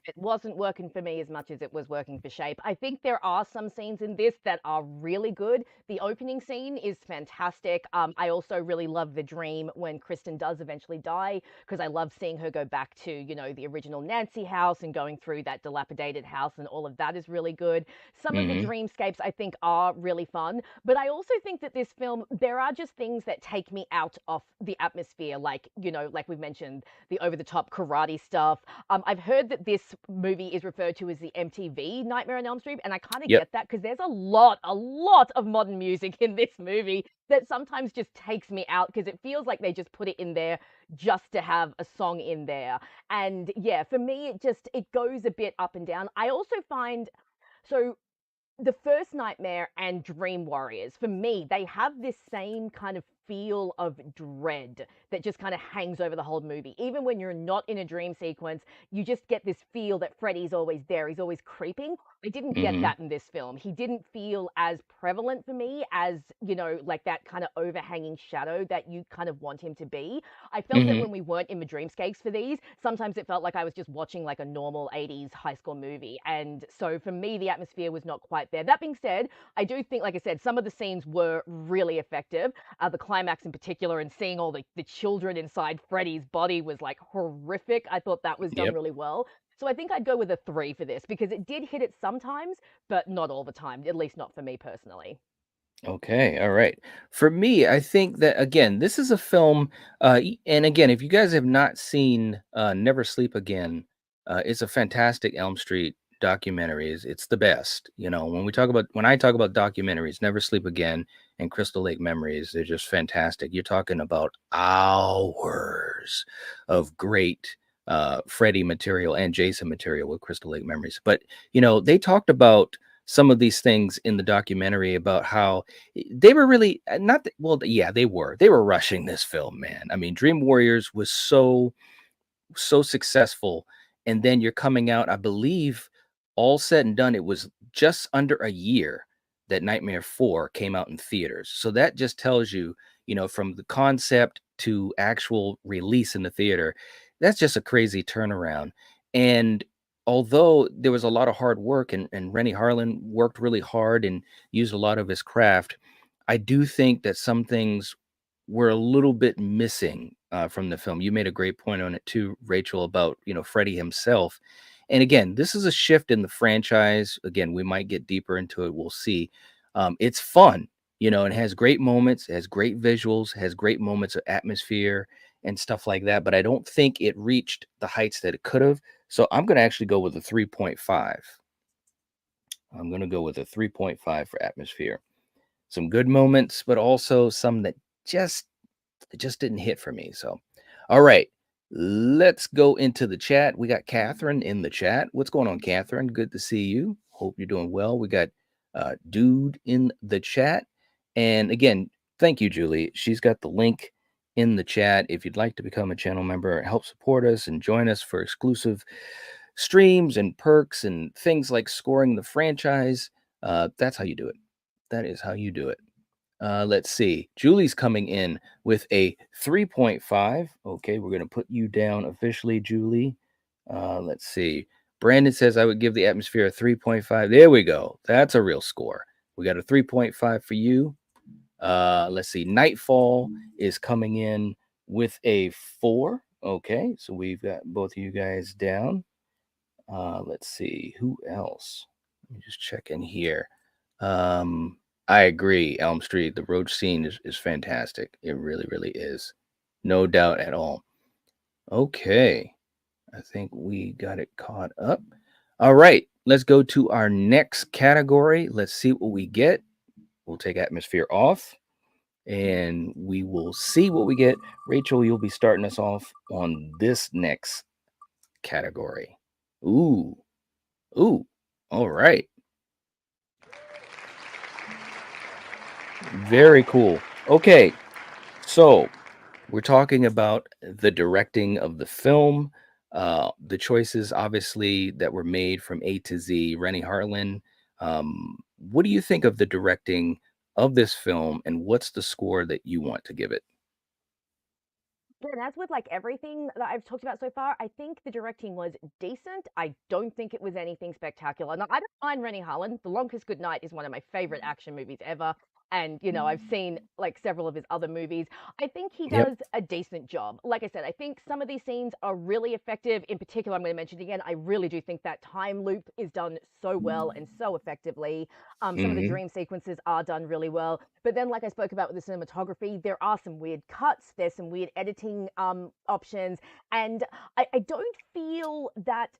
It wasn't working for me as much as it was working for Shape. I think there are some scenes in this that are really good. The opening scene is fantastic. I also really love the dream when Kristen does eventually die, because I love seeing her go back to, the original Nancy house and going through that dilapidated house, and all of that is really good. Some of the Hmm. dreamscapes I think are really fun, but I also think that this film, there are just things that take me out of the atmosphere, like, like we mentioned, the over the top karate stuff. I've heard that this movie is referred to as the MTV Nightmare on Elm Street, and I kind of Yep. get that because there's a lot of modern music in this movie that sometimes just takes me out because it feels like they just put it in there just to have a song in there. And yeah, for me, it goes a bit up and down. I also find so the first Nightmare and Dream Warriors, for me, they have this same kind of feel of dread that just kind of hangs over the whole movie. Even when you're not in a dream sequence, you just get this feel that Freddy's always there. He's always creeping. I didn't get Hmm. that in this film. He didn't feel as prevalent for me as, like that kind of overhanging shadow that you kind of want him to be. I felt that Hmm. when we weren't in the dreamscapes for these, sometimes it felt like I was just watching like a normal 80s high school movie. And so for me, the atmosphere was not quite there. That being said, I do think, like I said, some of the scenes were really effective. The climax in particular, and seeing all the children inside Freddy's body was like horrific. I thought that was done Yep. really well. So I think I'd go with a 3 for this because it did hit it sometimes, but not all the time, at least not for me personally. Okay, all right. For me, I think that again, this is a film, and again, if you guys have not seen Never Sleep Again, it's a fantastic Elm Street documentary. It's the best. When I talk about documentaries, Never Sleep Again and Crystal Lake Memories, they're just fantastic. You're talking about hours of great Freddy material and Jason material with Crystal Lake Memories. But they talked about some of these things in the documentary about how they were really not that, well, yeah, they were rushing this film, man. I mean, Dream Warriors was so successful, and then you're coming out, I believe, all said and done, it was just under a year that Nightmare 4 came out in theaters. So that just tells you, from the concept to actual release in the theater, that's just a crazy turnaround. And although there was a lot of hard work, and Rennie Harlan worked really hard and used a lot of his craft, I do think that some things were a little bit missing from the film. You made a great point on it too, Rachel, about Freddie himself. And again, this is a shift in the franchise. Again, we might get deeper into it. We'll see. It's fun, and it has great moments, it has great visuals, has great moments of atmosphere and stuff like that. But I don't think it reached the heights that it could have. So I'm going to actually go with a 3.5. I'm going to go with a 3.5 for atmosphere. Some good moments, but also some that just it just didn't hit for me. So, all right. Let's go into the chat. We got Catherine in the chat. What's going on, Catherine? Good to see you. Hope you're doing well. We got Dude in the chat. And again, thank you, Julie. She's got the link in the chat. If you'd like to become a channel member, help support us and join us for exclusive streams and perks and things like scoring the franchise, that's how you do it. That is how you do it. Let's see. Julie's coming in with a 3.5. Okay, we're going to put you down officially, Julie. Let's see. Brandon says I would give the atmosphere a 3.5. There we go. That's a real score. We got a 3.5 for you. Let's see. Nightfall is coming in with a 4. Okay, so we've got both of you guys down. Let's see. Who else? Let me just check in here. I agree. Elm Street, the road scene is fantastic. It really, really is. No doubt at all. Okay. I think we got it caught up. All right. Let's go to our next category. Let's see what we get. We'll take atmosphere off and we will see what we get. Rachel, you'll be starting us off on this next category. Ooh. Ooh. All right. Very cool. Okay, so we're talking about the directing of the film, the choices obviously that were made from A to Z. Rennie Harlin, what do you think of the directing of this film, and what's the score that you want to give it? And as with like everything that I've talked about so far, I think the directing was decent. I don't think it was anything spectacular. Now, I don't mind Rennie Harlin. The Longest Good Night is one of my favorite action movies ever. And, I've seen like several of his other movies. I think he Yep. does a decent job. Like I said, I think some of these scenes are really effective. In particular, I'm going to mention again, I really do think that time loop is done so well and so effectively. Some of the Hmm. dream sequences are done really well. But then, like I spoke about with the cinematography, there are some weird cuts, there's some weird editing options, and I don't feel that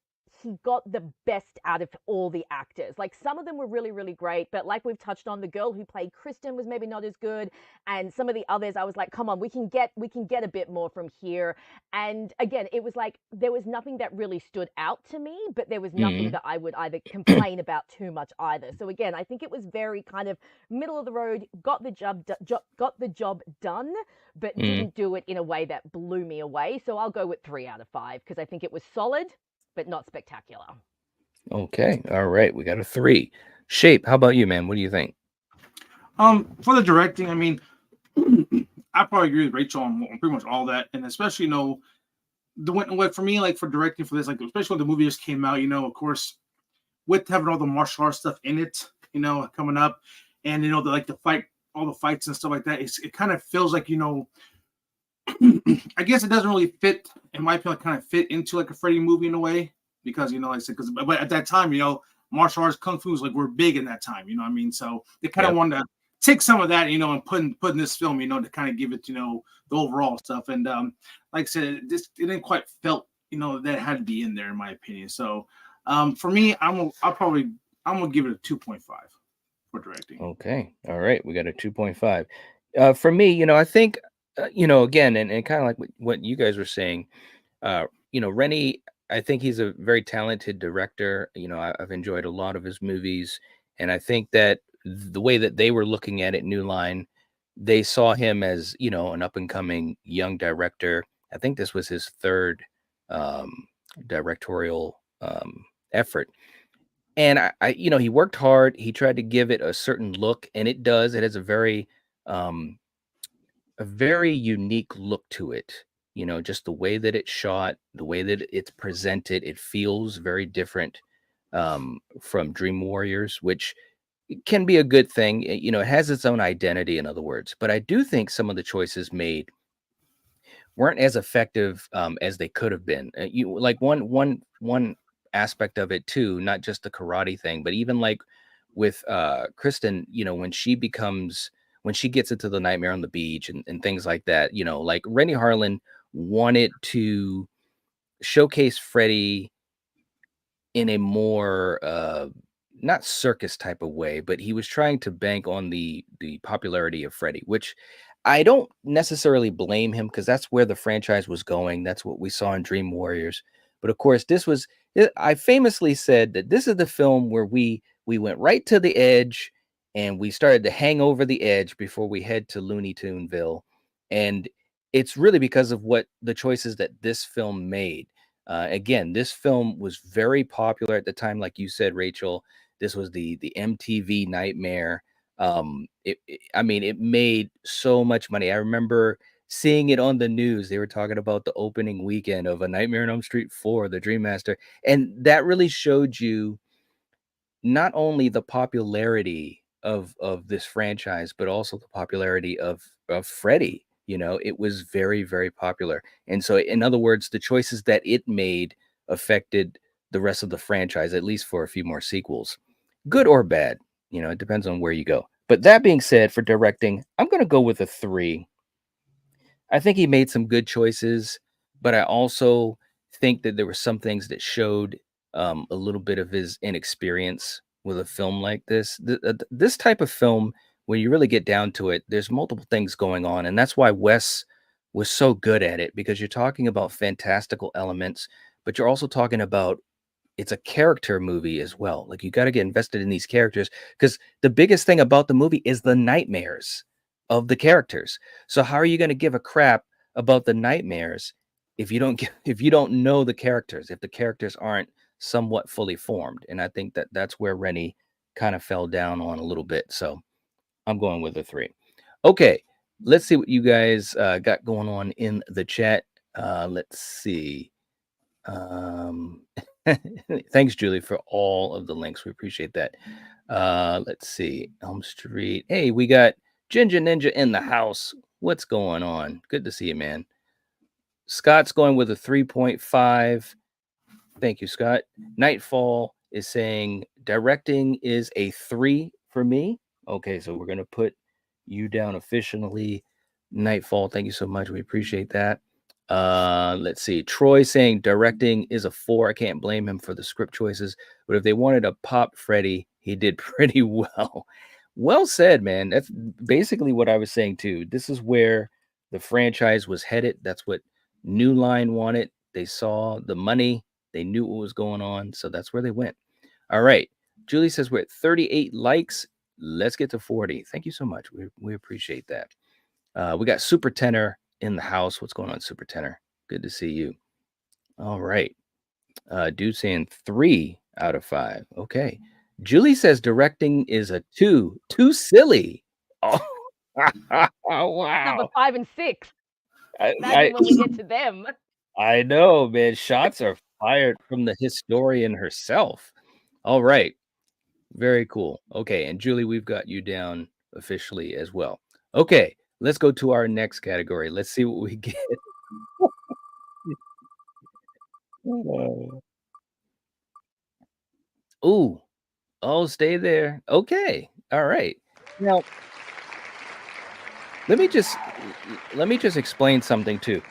he got the best out of all the actors. Like some of them were really, really great, but like we've touched on, the girl who played Kristen was maybe not as good, and some of the others, I was like, come on, we can get a bit more from here. And again, it was like there was nothing that really stood out to me, but there was nothing Hmm. that I would either complain about too much either. So again, I think it was very kind of middle of the road, got the job done, but Hmm. didn't do it in a way that blew me away. So I'll go with 3 out of 5 because I think it was solid, but not spectacular. Okay, all right, we got a 3. Shape, how about you, man? What do you think? For the directing, I mean, I probably agree with Rachel on pretty much all that, and especially like for me, like for directing for this, like especially when the movie just came out, of course, with having all the martial arts stuff in it, coming up, and the fight, all the fights and stuff like that, it kind of feels like I guess it doesn't really fit, in my opinion, kind of fit into like a Freddy movie in a way because like I said, but at that time, martial arts, kung fu was like were big in that time. You know what I mean? So they kind of Yep. wanted to take some of that, and put in this film, to kind of give it, the overall stuff. And like I said, it didn't quite felt, that had to be in there in my opinion. So for me, I'm gonna give it a 2.5 for directing. Okay. All right. We got a 2.5. For me, I think, again, and kind of like what you guys were saying, Rennie, I think he's a very talented director. I've enjoyed a lot of his movies. And I think that the way that they were looking at it, New Line, they saw him as, an up and coming young director. I think this was his third directorial effort. And he worked hard. He tried to give it a certain look, and it does. It has um, a very unique look to it. Just the way that it's shot, the way that it's presented, it feels very different from Dream Warriors, which can be a good thing. It has its own identity, in other words. But I do think some of the choices made weren't as effective as they could have been. You like one aspect of it too, not just the karate thing, but even like with Kristen, when she gets into the nightmare on the beach and things like that, like Rennie Harlan wanted to showcase Freddy in a more not circus type of way, but he was trying to bank on the popularity of Freddy, which I don't necessarily blame him because that's where the franchise was going. That's what we saw in Dream Warriors. But of course, I famously said that this is the film where we went right to the edge and we started to hang over the edge before we head to Looney Tuneville. And it's really because of what the choices that this film made. Again, this film was very popular at the time, like you said, Rachel. This was the MTV nightmare. I mean, it made so much money. I remember seeing it on the news. They were talking about the opening weekend of A Nightmare on Elm Street 4, The Dream Master, and that really showed you not only the popularity of this franchise, but also the popularity of Freddy. You know, it was very, very popular. And so, in other words, the choices that it made affected the rest of the franchise, at least for a few more sequels. Good or bad, you know, it depends on where you go. But that being said, for directing, I'm going to go with a 3. I think he made some good choices, but I also think that there were some things that showed a little bit of his inexperience with a film like this. This type of film, when you really get down to it, there's multiple things going on, and that's why Wes was so good at it because you're talking about fantastical elements, but you're also talking about it's a character movie as well. Like you got to get invested in these characters because the biggest thing about the movie is the nightmares of the characters. So how are you going to give a crap about the nightmares if you don't if you don't know the characters, if the characters aren't somewhat fully formed? And I think that that's where Rennie kind of fell down on a little bit. So I'm going with a 3. Okay, let's see what you guys got going on in the chat. Let's see. Um, Thanks, Julie, for all of the links. We appreciate that. Let's see. Elm Street. Hey, we got Ginger Ninja in the house. What's going on? Good to see you, man. Scott's going with a 3.5. Thank you, Scott. Nightfall is saying directing is a 3 for me. Okay, so we're going to put you down officially. Nightfall, thank you so much. We appreciate that. Let's see. Troy saying directing is a 4. I can't blame him for the script choices, but if they wanted to pop Freddy, he did pretty well. Well said, man. That's basically what I was saying too. This is where the franchise was headed. That's what New Line wanted. They saw the money, they knew what was going on, so that's where they went. All right. Julie says we're at 38 likes. Let's get to 40. Thank you so much. We appreciate that. We got Super Tenor in the house. What's going on, Super Tenor? Good to see you. All right. Dude saying 3 out of 5. Okay. Julie says directing is a 2. Too silly. Oh, oh Number wow. 5 and 6. I, Imagine when we get to them. I know, man. Shots are fired from the historian herself. All right. Very cool. Okay. And Julie, we've got you down officially as well. Okay. Let's go to our next category. Let's see what we get. Ooh. Oh, stay there. Okay. All right. Now, let me just let me just explain something too.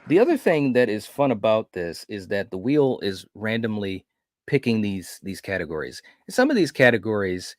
The other thing that is fun about this is that the wheel is randomly picking these categories. Some of these categories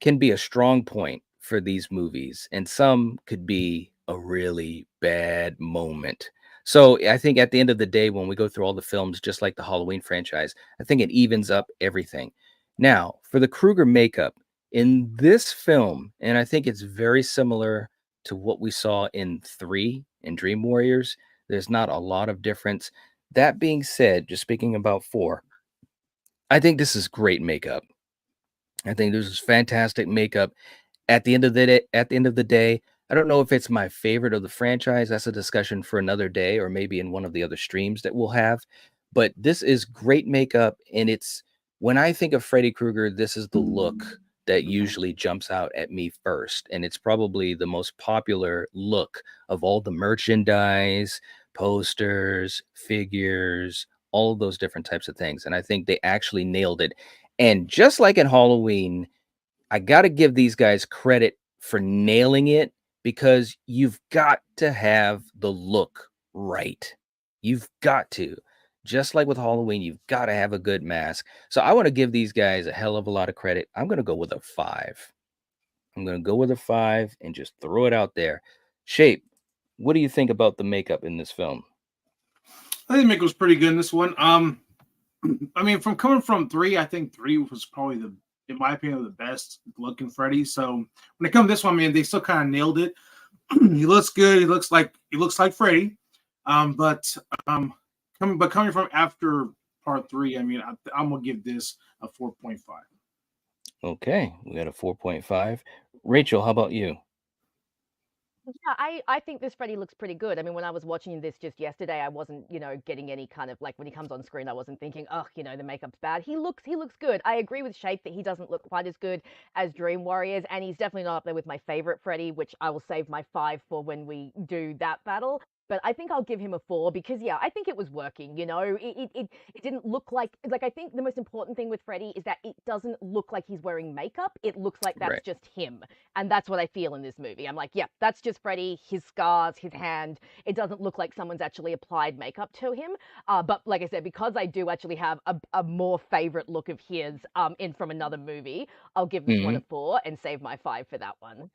can be a strong point for these movies, and some could be a really bad moment. So I think at the end of the day, when we go through all the films, just like the Halloween franchise, I think it evens up everything. Now, for the Krueger makeup in this film, and I think it's very similar to what we saw in 3 in Dream Warriors, there's not a lot of difference. That being said, just speaking about 4, I think this is great makeup. I think this is fantastic makeup. At the end of the day, I don't know if it's my favorite of the franchise. That's a discussion for another day or maybe in one of the other streams that we'll have. But this is great makeup, and it's when I think of Freddy Krueger, this is the look that usually jumps out at me first, and it's probably the most popular look of all the merchandise, posters, figures, all of those different types of things. And I think they actually nailed it. And just like in Halloween, I got to give these guys credit for nailing it because you've got to have the look right. You've got to. Just like with Halloween, you've got to have a good mask. So I want to give these guys a hell of a lot of credit. I'm going to go with a 5. I'm going to go with a 5 and just throw it out there. Shape, what do you think about the makeup in this film? I think Mick was pretty good in this one. I mean, from coming from three, I think three was probably in my opinion, the best looking Freddy. So when it comes to this one, man, they still kind of nailed it. He looks good. He looks like Freddy. But coming from after part three, I mean, I'm gonna give this a 4.5. Okay, we got a 4.5. Rachel, how about you? Yeah, I think this Freddy looks pretty good. I mean, when I was watching this just yesterday, I wasn't, getting any kind of like when he comes on screen, I wasn't thinking, oh, the makeup's bad. He looks good. I agree with Shape that he doesn't look quite as good as Dream Warriors, and he's definitely not up there with my favorite Freddy, which I will save my 5 for when we do that battle. But I think I'll give him a 4 because yeah, I think it was working. It didn't look like I think the most important thing with Freddy is that it doesn't look like he's wearing makeup. It looks like that's Right. just him. And that's what I feel in this movie. I'm like, yeah, that's just Freddy, his scars, his hand. It doesn't look like someone's actually applied makeup to him. But like I said, because I do actually have a more favorite look of his in from another movie, I'll give this one a Mhm. 4 and save my 5 for that one.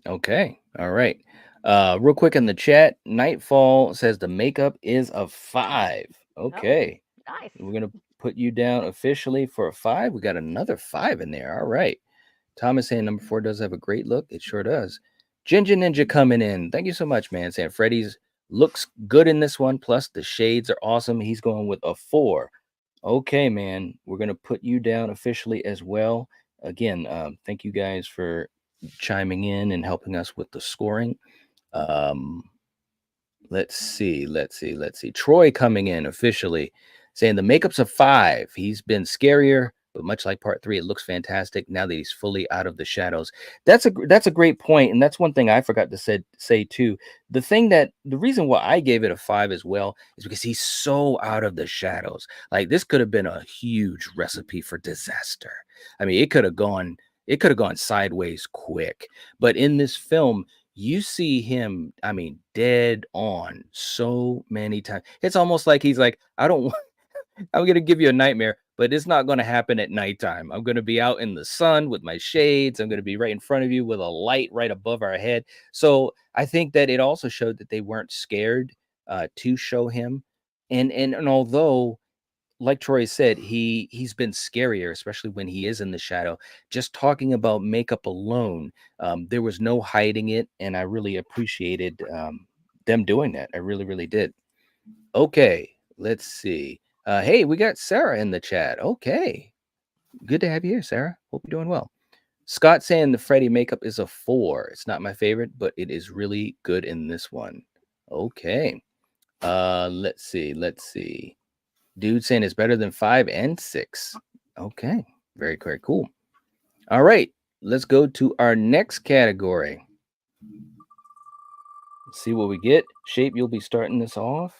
Okay. All right. Real quick in the chat, Nightfall says the makeup is a 5. Oh, Okay. nice. We're gonna put you down officially for a 5. We got another 5 in there. All right. Thomas saying number 4 does have a great look. It sure does. Ginger Ninja coming in. Thank you so much, man. Saying Freddy's looks good in this one. Plus the shades are awesome. He's going with a 4. Okay, man. We're gonna put you down officially as well. Again, thank you guys for chiming in and helping us with the scoring. Um, let's see. Troy coming in officially saying the makeup's a 5. He's been scarier, but much like part 3, it looks fantastic now that he's fully out of the shadows. That's a great point, and that's one thing I forgot to say too. The reason why I gave it a 5 as well is because he's so out of the shadows. Like this could have been a huge recipe for disaster. I mean, it could have gone sideways quick. But in this film, you see him, I mean, dead on so many times. It's almost like he's like, I don't want, I'm going to give you a nightmare, but it's not going to happen at nighttime. I'm going to be out in the sun with my shades. I'm going to be right in front of you with a light right above our head. So I think that it also showed that they weren't scared to show him. And although like Troy said, he's been scarier, especially when he is in the shadow. Just talking about makeup alone, there was no hiding it, and I really appreciated them doing that. I really, really did. Okay, let's see. Hey, we got Sarah in the chat. Okay, good to have you here, Sarah. Hope you're doing well. Scott saying the Freddy makeup is a 4. It's not my favorite, but it is really good in this one. Okay. Let's see. Dude saying it's better than 5 and 6. Okay. Very, very cool. All right. Let's go to our next category. Let's see what we get. Shape, you'll be starting this off.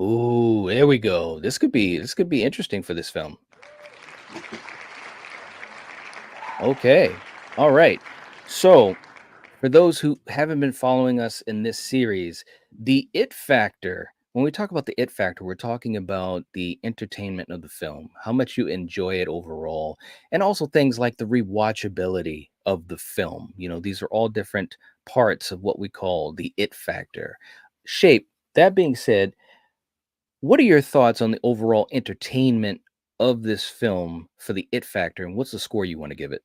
Ooh, there we go. This could be interesting for this film. Okay. All right. So for those who haven't been following us in this series, the it factor, when we talk about the it factor, we're talking about the entertainment of the film, how much you enjoy it overall, and also things like the rewatchability of the film. These are all different parts of what we call the it factor. Shape, that being said, what are your thoughts on the overall entertainment of this film for the it factor, and what's the score you want to give it?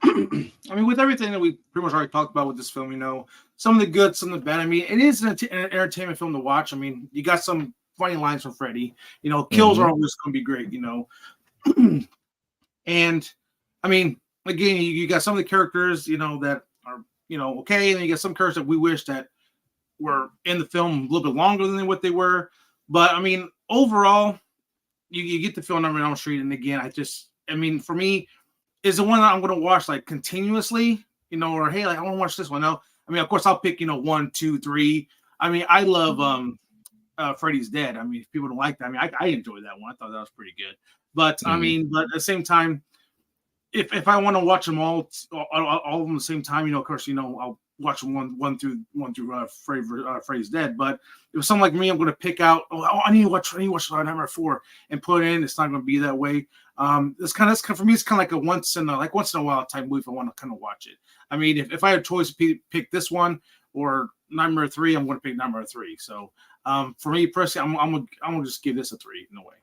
I mean, with everything that we pretty much already talked about with this film, some of the good, some of the bad. I mean, it is an entertainment film to watch. I mean, you got some funny lines from Freddy. Kills Hmm. are always going to be great. And I mean, again, you got some of the characters, that are, okay, and then you got some characters that we wish that were in the film a little bit longer than what they were. But I mean, overall, you get the film Number on Street, and again, I mean, for me, is the one that I'm going to watch like continuously, or hey, like I want to watch this one. No, I mean, of course, I'll pick 1, 2, 3. I mean, I love Freddy's Dead. I mean, if people don't like that, I mean, I enjoyed that one. I thought that was pretty good. But I Hmm. mean, but at the same time, if I want to watch them all of them at the same time, of course, watching Freddy's Dead. But if someone like me, I'm going to pick out. Oh, I need to watch Nightmare 4 and put it in. It's not going to be that way. It's kind of for me. It's kind of like a once in a while type movie. If I want to kind of watch it. I mean, if I had a choice to pick this one or Nightmare 3, I'm going to pick Nightmare 3. So for me personally, I'm gonna just give this a 3 in a way.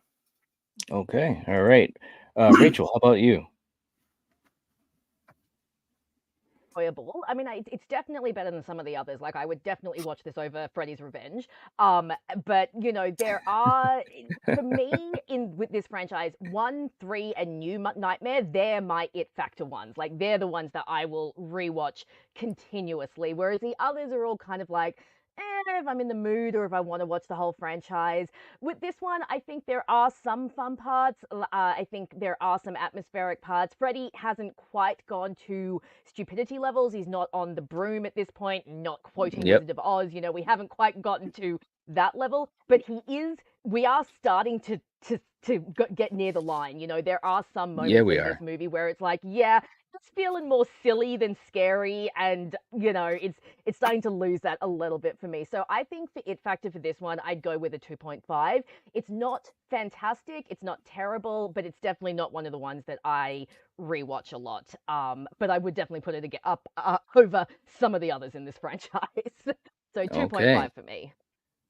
Okay. All right. Rachel, how about you? Enjoyable. I mean, it's definitely better than some of the others. Like, I would definitely watch this over Freddy's Revenge. But there are for me with this franchise, 1, 3, and New Nightmare. They're my it factor ones. Like, they're the ones that I will rewatch continuously. Whereas the others are all kind of like, if I'm in the mood or if I want to watch the whole franchise. With this one, I think there are some fun parts. I think there are some atmospheric parts. Freddy hasn't quite gone to stupidity levels. He's not on the broom at this point, not quoting Yep. Wizard of Oz. We haven't quite gotten to that level, but we are starting to get near the line. There are some Yeah, moments we in this are. movie where it's like, yeah, it's feeling more silly than scary, and it's starting to lose that a little bit for me. So I think the it factor for this one, I'd go with a 2.5. It's not fantastic, it's not terrible, but it's definitely not one of the ones that I rewatch a lot. But I would definitely put it up over some of the others in this franchise. So Okay. 2.5 for me.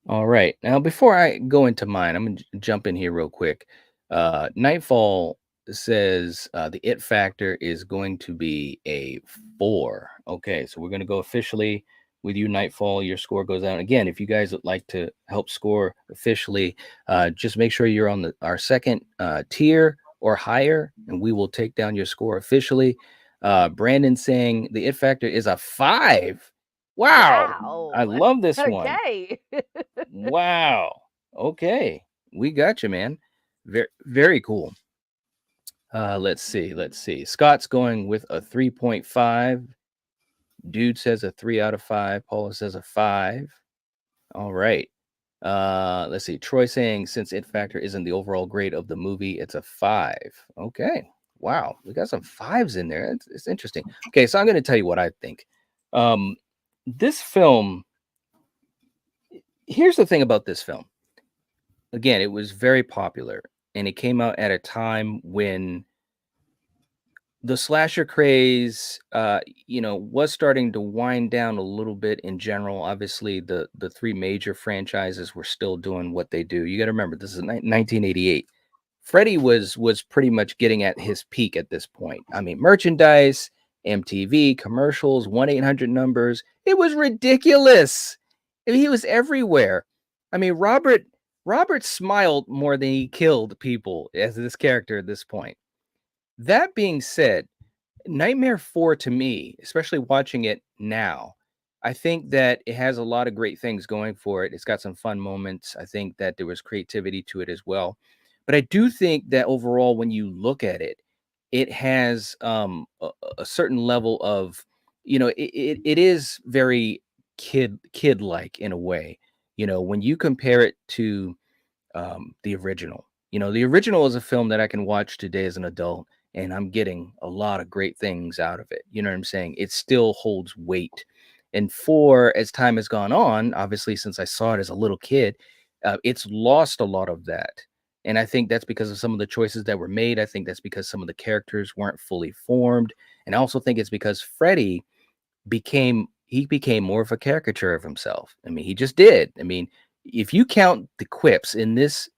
All right. Now, before I go into mine, I'm going to jump in here real quick. Nightfall says the it factor is going to be a 4. Okay. So we're going to go officially with you, Nightfall. Your score goes down. Again, if you guys would like to help score officially, just make sure you're on our second tier or higher, and we will take down your score officially. Brandon saying the it factor is a 5. Wow. I Wow. love this one. Okay. Wow. Okay. We got you, man. Very, very cool. Let's see. Let's see. Scott's going with a 3.5. Dude says a 3 out of 5. Paula says a 5. All right. Let's see. Troy saying since it factor isn't the overall grade of the movie, it's a 5. Okay. Wow. We got some 5s in there. It's interesting. Okay, so I'm going to tell you what I think. This film, here's the thing about this film. Again, it was very popular, and it came out at a time when the slasher craze, was starting to wind down a little bit in general. Obviously, the 3 major franchises were still doing what they do. You got to remember, this is 1988. Freddy was pretty much getting at his peak at this point. I mean, merchandise, MTV, commercials, 1-800 numbers. It was ridiculous. I mean, he was everywhere. I mean, Robert smiled more than he killed people as this character at this point. That being said, Nightmare 4 to me, especially watching it now, I think that it has a lot of great things going for it. It's got some fun moments. I think that there was creativity to it as well. But I do think that overall, when you look at it, it has a certain level of, it is very kid like in a way. When you compare it to the original. The original is a film that I can watch today as an adult, and I'm getting a lot of great things out of it. You know what I'm saying? It still holds weight. And 4, as time has gone on, obviously, since I saw it as a little kid, it's lost a lot of that. And I think that's because of some of the choices that were made. I think that's because some of the characters weren't fully formed. And I also think it's because Freddy became more of a caricature of himself. I mean, he just did. I mean, if you count the quips in this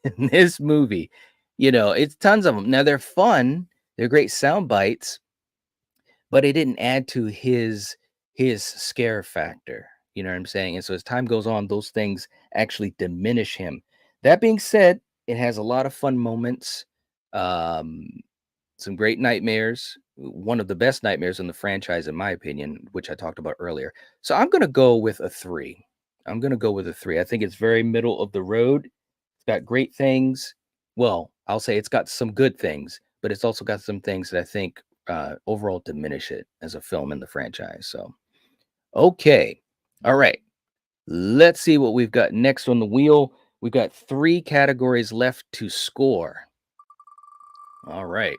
in this movie, it's tons of them. Now they're fun, they're great sound bites, but it didn't add to his scare factor. You know what I'm saying? And so as time goes on, those things actually diminish him. That being said, it has a lot of fun moments. Um, some great nightmares. One of the best nightmares in the franchise, in my opinion, which I talked about earlier. So I'm going to go with a 3. I'm going to go with a 3. I think it's very middle of the road. It's got great things. Well, I'll say it's got some good things, but it's also got some things that I think overall diminish it as a film in the franchise. So, okay. All right. Let's see what we've got next on the wheel. We've got 3 categories left to score. All right.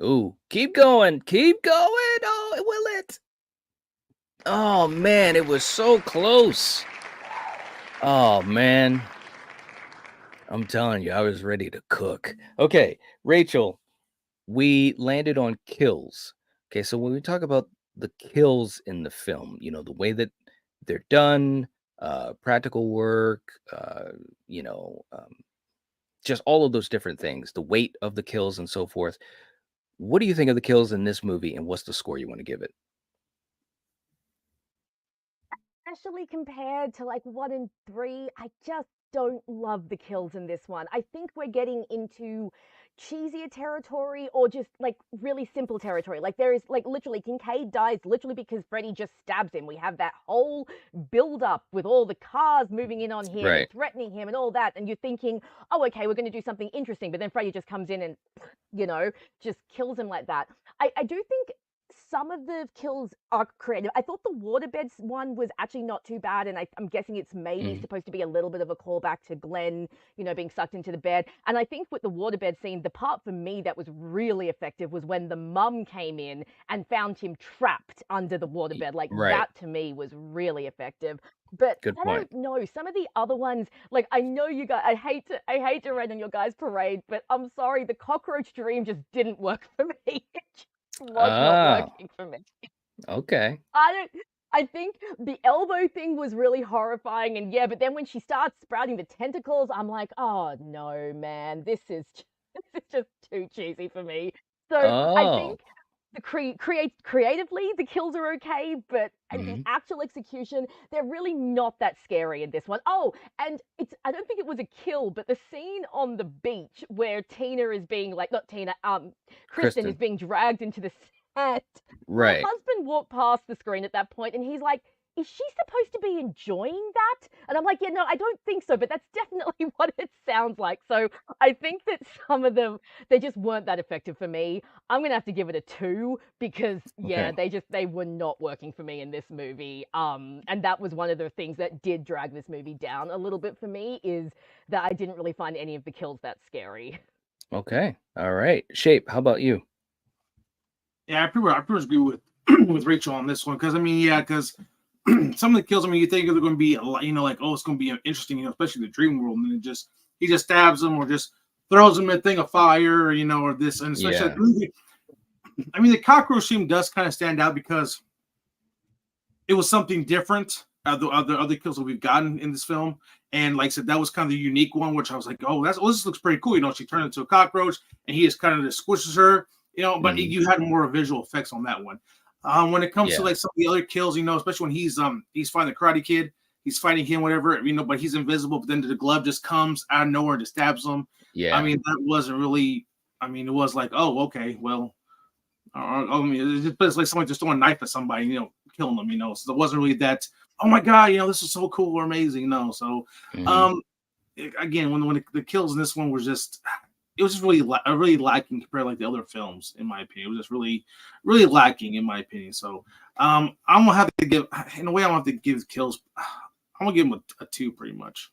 Ooh, keep going. Keep going. Oh, will it? Oh, man, it was so close. Oh, man. I'm telling you, I was ready to cook. Okay, Rachel, we landed on kills. Okay, so when we talk about the kills in the film, the way that they're done, practical work, you know, um, just all of those different things, the weight of the kills and so forth. What do you think of the kills in this movie, and what's the score you want to give it? Especially compared to like 1 and 3, I just don't love the kills in this one. I think we're getting into cheesier territory or just like really simple territory. Like there is like literally Kincaid dies literally because Freddy just stabs him. We have that whole build up with all the cars moving in on him and Right. threatening him and all that. And you're thinking, oh, okay, we're going to do something interesting. But then Freddy just comes in and, just kills him like that. I do think some of the kills are creative. I thought the waterbeds one was actually not too bad, and I'm guessing it's maybe Mhm. supposed to be a little bit of a callback to Glenn, being sucked into the bed. And I think with the waterbed scene, the part for me that was really effective was when the mum came in and found him trapped under the waterbed. Like Right. that to me was really effective. But Good I point. don't know. Some of the other ones, like I know you guys, I hate to rain on your guys' parade, but I'm sorry, the cockroach dream just didn't work for me. It was not Oh, working for me. okay. I don't. I think the elbow thing was really horrifying, and yeah, but then when she starts sprouting the tentacles, I'm like, oh no, man, this is this is just too cheesy for me. So I Oh. think the creatively the kills are okay, but the Mhm. actual execution, they're really not that scary in this one. Oh, and I don't think it was a kill, but the scene on the beach where Tina is being like, not Tina, Kristen is Kristen. being dragged into the sand. My Right. husband walked past the screen at that point and he's like, is she supposed to be enjoying that? And I'm like, yeah, no, I don't think so, but that's definitely what it sounds like. So I think that some of them, they just weren't that effective for me. I'm gonna have to give it a 2 because Okay. yeah, they were not working for me in this movie. And that was one of the things that did drag this movie down a little bit for me is that I didn't really find any of the kills that scary. Okay. All right. Shape, how about you? Yeah, I pretty much agree with with Rachel on this one because I mean, yeah, because some of the kills, I mean, you think they're going to be a lot, like oh, it's going to be interesting, especially the dream world, and then he just stabs them or just throws them in a thing of fire, or this, and especially, Yeah. I mean, the cockroach scene does kind of stand out because it was something different. The other kills that we've gotten in this film, and like I said, that was kind of the unique one, which I was like, oh, this looks pretty cool. She turned into a cockroach, and he just kind of just squishes her. But Mhm. you had more visual effects on that one. When it comes to Yeah. like some of the other kills, especially when he's fighting the Karate Kid, he's fighting him, whatever, but he's invisible. But then the glove just comes out of nowhere and just stabs him. I Yeah. mean, that wasn't really. I mean, it was like, oh, okay, well, I mean, it's like someone just throwing a knife at somebody, killing them, So it wasn't really that. Oh my god, this is so cool or amazing. No, so Mhm. um, again, when the kills in this one were just, it was just really lacking compared to like the other films, in my opinion. It was just really, really lacking, in my opinion. So I'm gonna have to give, in a way, I'm gonna have to give kills. I'm gonna give them a 2, pretty much.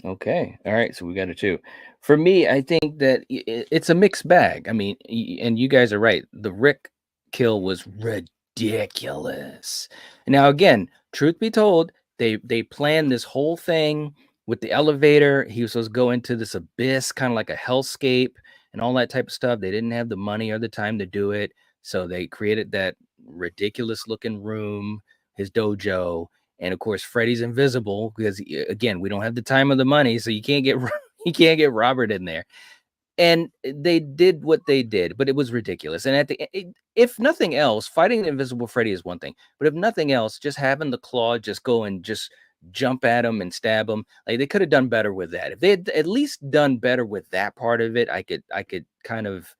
Okay. All right. So we got a 2. For me, I think that it's a mixed bag. I mean, and you guys are right. The Rick kill was ridiculous. Now, again, truth be told, they planned this whole thing with the elevator. He was supposed to go into this abyss, kind of like a hellscape and all that type of stuff. They didn't have the money or the time to do it. So they created that ridiculous looking room, his dojo, and of course, Freddy's invisible because again, we don't have the time or the money, so you can't get you can't get Robert in there. And they did what they did, but it was ridiculous. And if nothing else, fighting the invisible Freddy is one thing, but if nothing else, just having the claw just go and just jump at him and stab him, like they could have done better with that. If they had at least done better with that part of it, I could kind of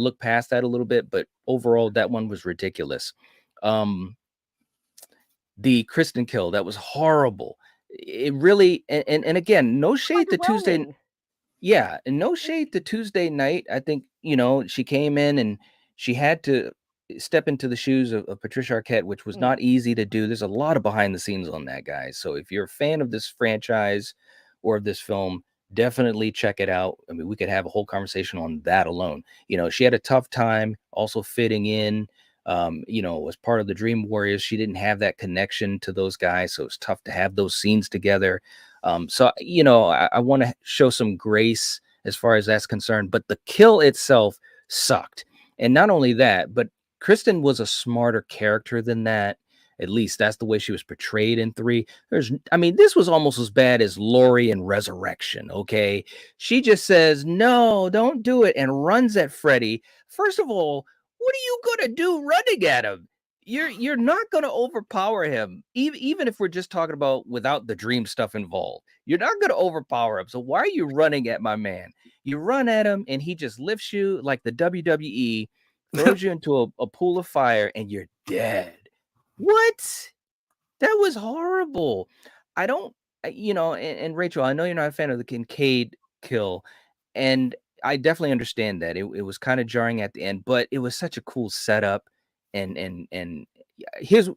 look past that a little bit. But overall, that one was ridiculous. Um, the Kristen kill, that was horrible. It really and again, no shade to Tuesday. Underwhelming. Yeah, and no shade to Tuesday Night. I think, she came in and she had to step into the shoes of Patricia Arquette, which was Mm. not easy to do. There's a lot of behind the scenes on that, guys. So if you're a fan of this franchise or of this film, definitely check it out. I mean, we could have a whole conversation on that alone. She had a tough time also fitting in. As part of the Dream Warriors, she didn't have that connection to those guys, so it's tough to have those scenes together. I want to show some grace as far as that's concerned, but the kill itself sucked. And not only that, but Kristen was a smarter character than that. At least that's the way she was portrayed in 3. This was almost as bad as Laurie in Resurrection, okay? She just says, "No, don't do it," and runs at Freddy. First of all, what are you gonna do running at him? You're not gonna overpower him, even if we're just talking about without the dream stuff involved. You're not gonna overpower him. So why are you running at my man? You run at him, and he just lifts you like the WWE, throws you into a pool of fire, and you're dead. What? That was horrible. I don't, and Rachel, I know you're not a fan of the Kincaid kill, and I definitely understand that. It was kind of jarring at the end, but it was such a cool setup, and yeah, his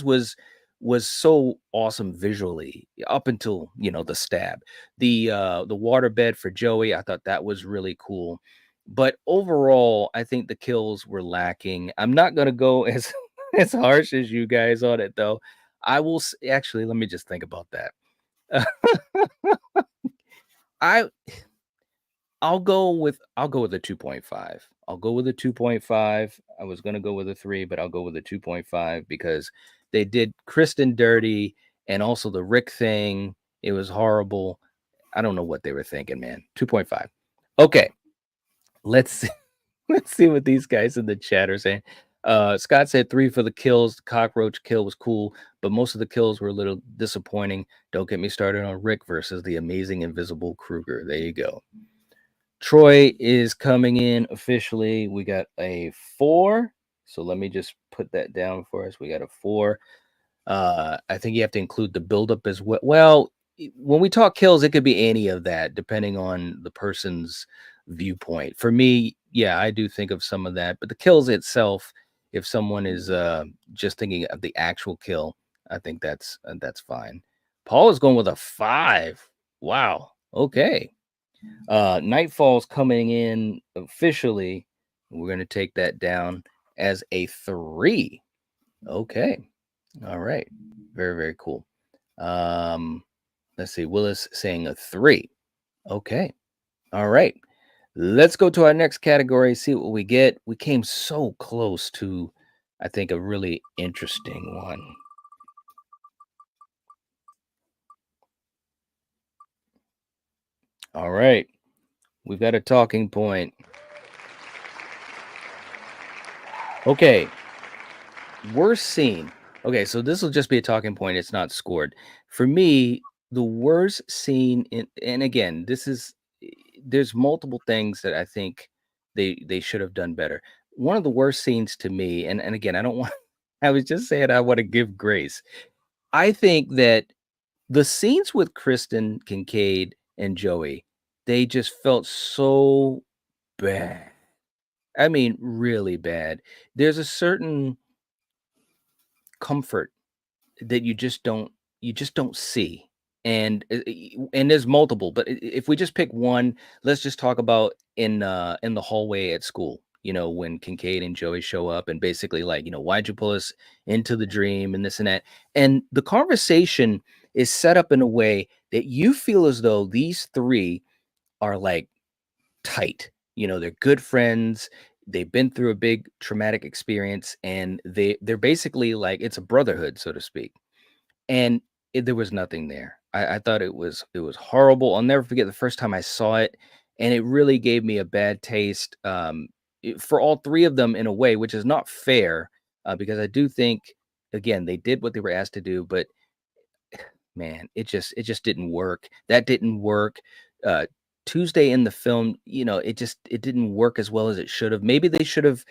was so awesome visually up until the stab. The waterbed for Joey, I thought that was really cool. But overall, I think the kills were lacking. I'm not gonna go as as harsh as you guys on it though. Actually, let me just think about that. I I'll go with a 2.5. I'll go with a 2.5. I was gonna go with a 3, but I'll go with a 2.5 because they did Kristen dirty and also the Rick thing. It was horrible. I don't know what they were thinking, man. 2.5. Okay, let's see. Let's see what these guys in the chat are saying. Scott said 3 for the kills. The cockroach kill was cool, but most of the kills were a little disappointing. Don't get me started on Rick versus the amazing Invisible Krueger. There you go. Troy is coming in officially. We got a 4. So let me just put that down for us. We got a 4. I think you have to include the buildup as well. Well, when we talk kills, it could be any of that, depending on the person's viewpoint. For me, yeah, I do think of some of that, but the kills itself, if someone is just thinking of the actual kill, I think that's fine. Paul is going with a 5. Wow. Okay. Nightfall's coming in officially. We're going to take that down as a 3. Okay. All right. Very, very cool. Let's see. Willis saying a 3. Okay. All right. Let's go to our next category, see what we get. We came so close to, I think, a really interesting one. All right. We've got a talking point. Okay. Worst scene. Okay, so this will just be a talking point. It's not scored. For me, the worst scene and again, there's multiple things that I think they should have done better. One of the worst scenes to me, and again, I don't want I was just saying I want to give grace. I think that the scenes with Kristen, Kincaid, and Joey, they just felt so bad. I mean, really bad. There's a certain comfort that you just don't see. And there's multiple, but if we just pick one, let's just talk about in the hallway at school, when Kincaid and Joey show up and basically like, why'd you pull us into the dream and this and that. And the conversation is set up in a way that you feel as though these 3 are like tight. They're good friends. They've been through a big traumatic experience, and they're basically like it's a brotherhood, so to speak. And there was nothing there. I thought it was horrible. I'll never forget the first time I saw it, and it really gave me a bad taste for all 3 of them in a way, which is not fair because I do think again they did what they were asked to do, but man, it just didn't work. That didn't work. Uh, Tuesday in the film, it didn't work as well as it should have. Maybe they should have.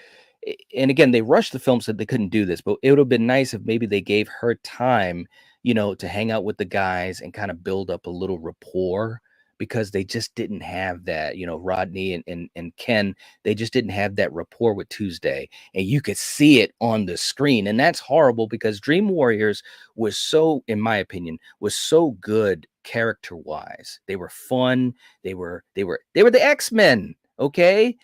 And again, they rushed the film, so they couldn't do this. But it would have been nice if maybe they gave her time, to hang out with the guys and kind of build up a little rapport because they just didn't have that. Rodney and Ken, they just didn't have that rapport with Tuesday, and you could see it on the screen, and that's horrible because Dream Warriors was so, in my opinion, was so good character wise. They were fun. They were the X-Men. Okay.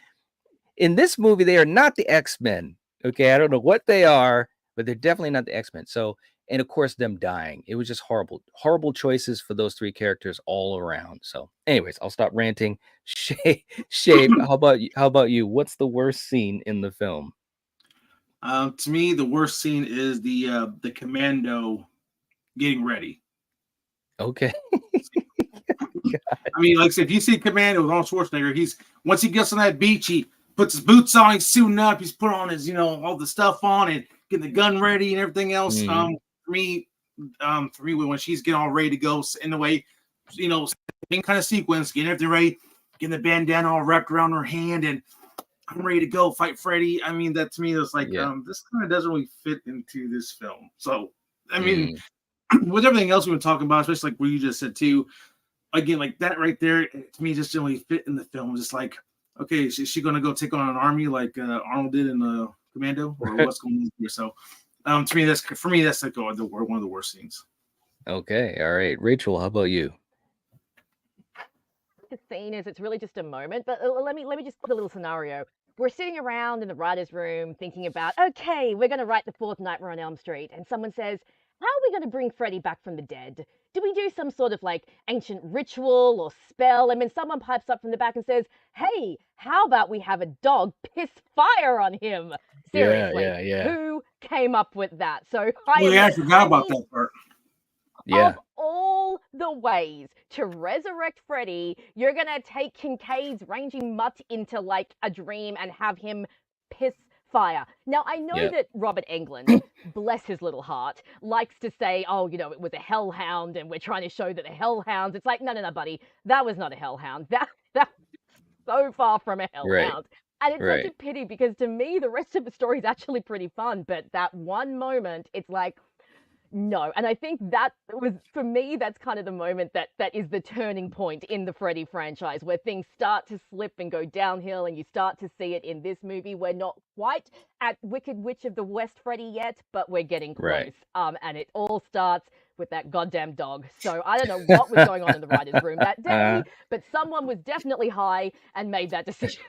In this movie, they are not the X-Men. Okay. I don't know what they are, but they're definitely not the X-Men. So, and of course, them dying. It was just horrible choices for those three characters all around. So, anyways, I'll stop ranting. Shape, how about you? What's the worst scene in the film? To me, the worst scene is the commando getting ready. Okay. I mean, like I said, if you see Commando with Arnold Schwarzenegger, once he gets on that beach, he puts his boots on, he's suiting up, he's put on his, all the stuff on and getting the gun ready and everything else. Mhm. For me, when she's getting all ready to go in the way, same kind of sequence, getting everything ready, getting the bandana all wrapped around her hand, and I'm ready to go fight Freddy. I mean, that to me is like, this kind of doesn't really fit into this film. So, I mean, with everything else we've been talking about, especially like what you just said too, again, like that right there, to me, just didn't really fit in the film. Just like, okay, is she going to go take on an army like Arnold did in Commando, or what's going on here? So, to me, that's like one of the worst scenes. Okay, all right, Rachel, how about you? The scene is it's really just a moment, but let me just put a little scenario. We're sitting around in the writer's room thinking about, okay, we're going to write the fourth Nightmare on Elm Street, and someone says, how are we going to bring Freddy back from the dead? Do we do some sort of like ancient ritual or spell? And then someone pipes up from the back and says, hey, how about we have a dog piss fire on him? Seriously, yeah. Who came up with that? So I forgot about that part. Yeah. Of all the ways to resurrect Freddy, you're going to take Kincaid's ranging mutt into like a dream and have him piss fire. Now, I know that Robert Englund, bless his little heart, likes to say, oh, it was a hellhound and we're trying to show that the hellhounds. It's like, no, buddy, that was not a hellhound. That's so far from a hellhound. And it's such a pity because to me, the rest of the story is actually pretty fun. But that one moment, it's like, no. And I think that was, for me, that's kind of the moment that is the turning point in the Freddy franchise, where things start to slip and go downhill, and you start to see it in this movie. We're not quite at Wicked Witch of the West Freddy yet, but we're getting close. And it all starts with that goddamn dog. So I don't know what was going on in the writer's room that day, but someone was definitely high and made that decision.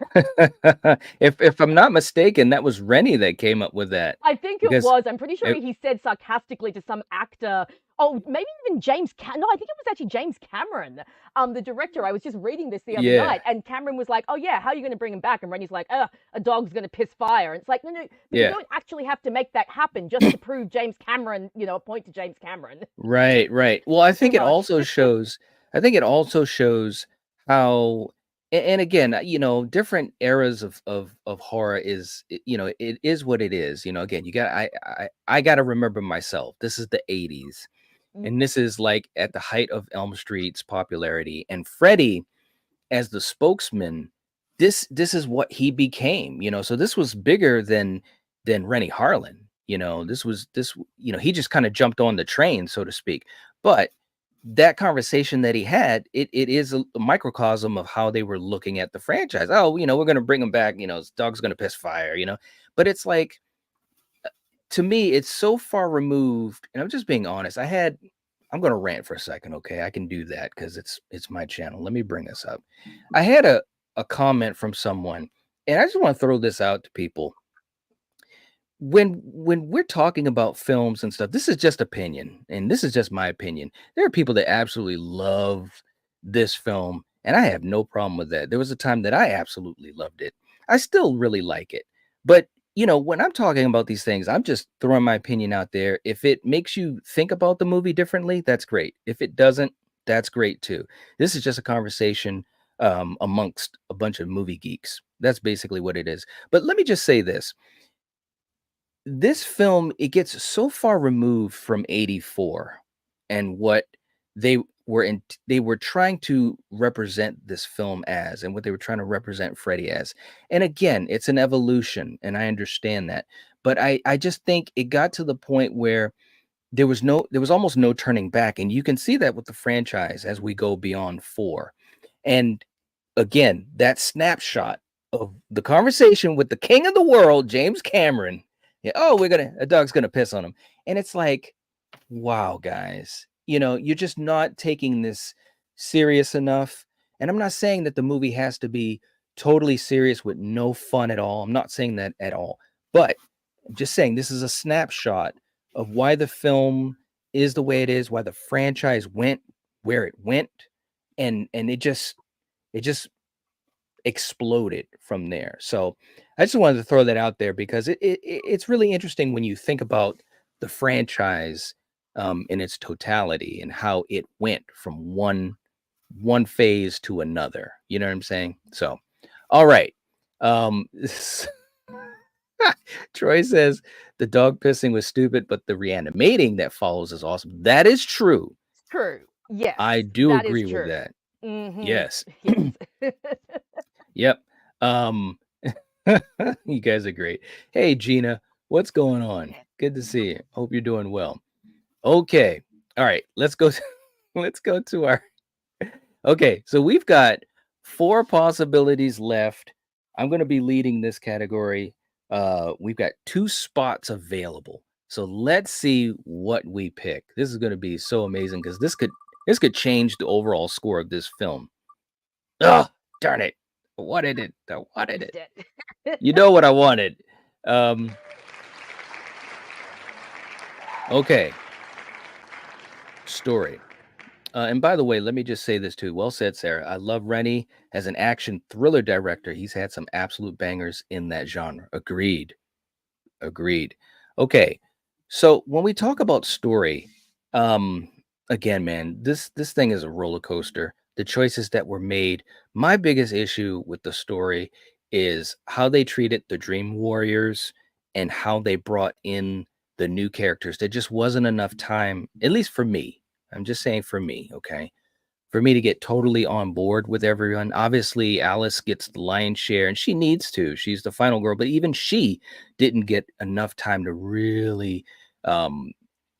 If I'm not mistaken, that was Rennie that came up with that. I think it was. I'm pretty sure he said sarcastically to some actor, oh, maybe even James No, I think it was actually James Cameron, the director. I was just reading this the other night, and Cameron was like, oh yeah, how are you going to bring him back? And Rennie's like, a dog's going to piss fire. And it's like, no, but you don't actually have to make that happen just to prove James Cameron, a point to James Cameron. Right. Well, I think it also shows how, and again, different eras of horror is, it is what it is. Again, I got to remember myself. This is the 80s. And this is like at the height of Elm Street's popularity, and Freddy as the spokesman, this is what he became, so this was bigger than Rennie Harlan. He just kind of jumped on the train, so to speak. But that conversation that he had, it is a microcosm of how they were looking at the franchise. Oh, we're going to bring him back, his dog's going to piss fire, but it's like, to me, it's so far removed. And I'm just being honest. I'm going to rant for a second. Okay. I can do that because it's my channel. Let me bring this up. I had a comment from someone, and I just want to throw this out to people. When we're talking about films and stuff, this is just opinion, and this is just my opinion. There are people that absolutely love this film, and I have no problem with that. There was a time that I absolutely loved it. I still really like it. But when I'm talking about these things, I'm just throwing my opinion out there. If it makes you think about the movie differently, that's great. If it doesn't, that's great too. This is just a conversation amongst a bunch of movie geeks. That's basically what it is. But let me just say this. This film, it gets so far removed from 84 and what they were trying to represent this film as, and what they were trying to represent Freddy as. And again, it's an evolution, and I understand that. But I just think it got to the point where there was almost no turning back. And you can see that with the franchise as we go beyond 4. And again, that snapshot of the conversation with the king of the world, James Cameron. Yeah, oh, a dog's gonna piss on him. And it's like, wow, guys, you're just not taking this serious enough. And I'm not saying that the movie has to be totally serious with no fun at all. I'm not saying that at all. But I'm just saying this is a snapshot of why the film is the way it is, why the franchise went where it went, and it just exploded from there. So I just wanted to throw that out there because it's really interesting when you think about the franchise in its totality and how it went from one phase to another. You know what I'm saying? So, all right. Um, Troy says the dog pissing was stupid, but the reanimating that follows is awesome. That is true. It's true. Yes, I do that is agree with true. that. Hmm. Yes. Yes. Yep. Um, you guys are great. Hey, Gina, what's going on? Good to see you. Hope you're doing well. Okay. All right. Let's go. Let's go to our. Okay. So we've got 4 possibilities left. I'm going to be leading this category. We've got 2 spots available. So let's see what we pick. This is going to be so amazing because this could change the overall score of this film. Oh, darn it. I wanted it. I wanted Missed it. it. You know what I wanted. Okay. Story. And by the way, let me just say this too. Well said, Sarah. I love Rennie as an action thriller director. He's had some absolute bangers in that genre. Agreed. Agreed. Okay. So when we talk about story, um, again, man, this thing is a roller coaster. The choices that were made. My biggest issue with the story is how they treated the Dream Warriors and how they brought in the new characters. There just wasn't enough time, at least for me. I'm just saying for me, okay? For me to get totally on board with everyone. Obviously, Alice gets the lion's share and she needs to. She's the final girl, but even she didn't get enough time to really um,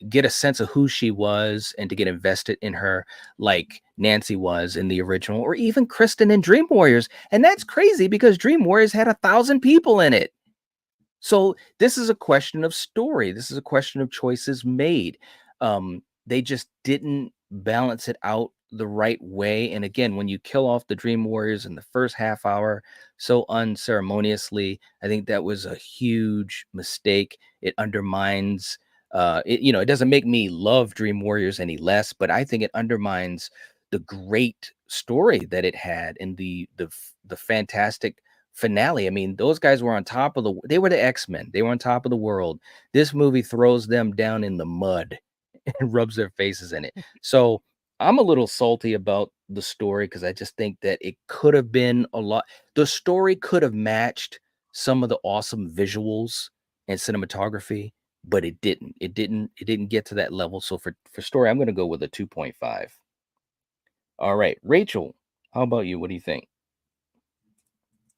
get a sense of who she was and to get invested in her like Nancy was in the original, or even Kristen in Dream Warriors. And that's crazy because Dream Warriors had 1,000 people in it. So this is a question of story. This is a question of choices made. They just didn't balance it out the right way. And again, when you kill off the Dream Warriors in the first half hour so unceremoniously, I think that was a huge mistake. It undermines it doesn't make me love Dream Warriors any less, but I think it undermines the great story that it had and the fantastic finale. I mean, those guys were on top of they were the X-Men. They were on top of the world. This movie throws them down in the mud and rubs their faces in it. So I'm a little salty about the story because I just think that it could have been a lot. The story could have matched some of the awesome visuals and cinematography, but it didn't. It didn't get to that level. So for story, I'm going to go with a 2.5. All right, Rachel, how about you? What do you think?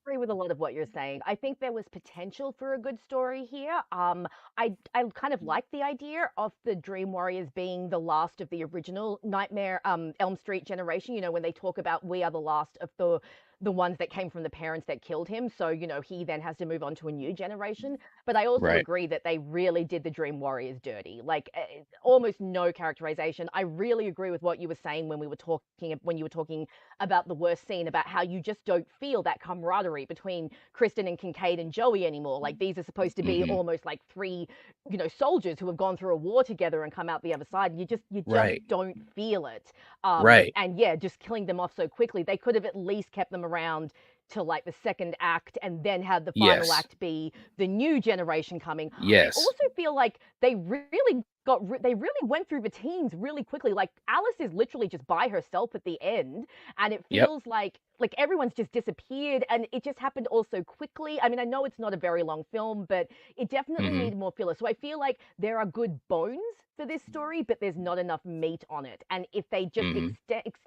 Agree with a lot of what you're saying. I think there was potential for a good story here. I kind of like the idea of the Dream Warriors being the last of the original Nightmare Elm Street generation. You know, when they talk about we are the last of the ones that came from the parents that killed him. So, you know, he then has to move on to a new generation. But I also Right. agree that they really did the Dream Warriors dirty. Like almost no characterization. I really agree with what you were saying when you were talking about the worst scene, about how you just don't feel that camaraderie between Kristen and Kincaid and Joey anymore. Like these are supposed to be Hmm. almost like three, soldiers who have gone through a war together and come out the other side. You just Right. don't feel it. Right. And yeah, just killing them off so quickly. They could have at least kept them around till like the second act and then had the final Yes. act be the new generation coming. I Yes. also feel like they really went through the teens really quickly. Like Alice is literally just by herself at the end, and it Yep. feels like everyone's just disappeared, and it just happened all so quickly. I mean, I know it's not a very long film, but it definitely Hmm. needed more filler. So I feel like there are good bones for this story, but there's not enough meat on it. And if they just Hmm.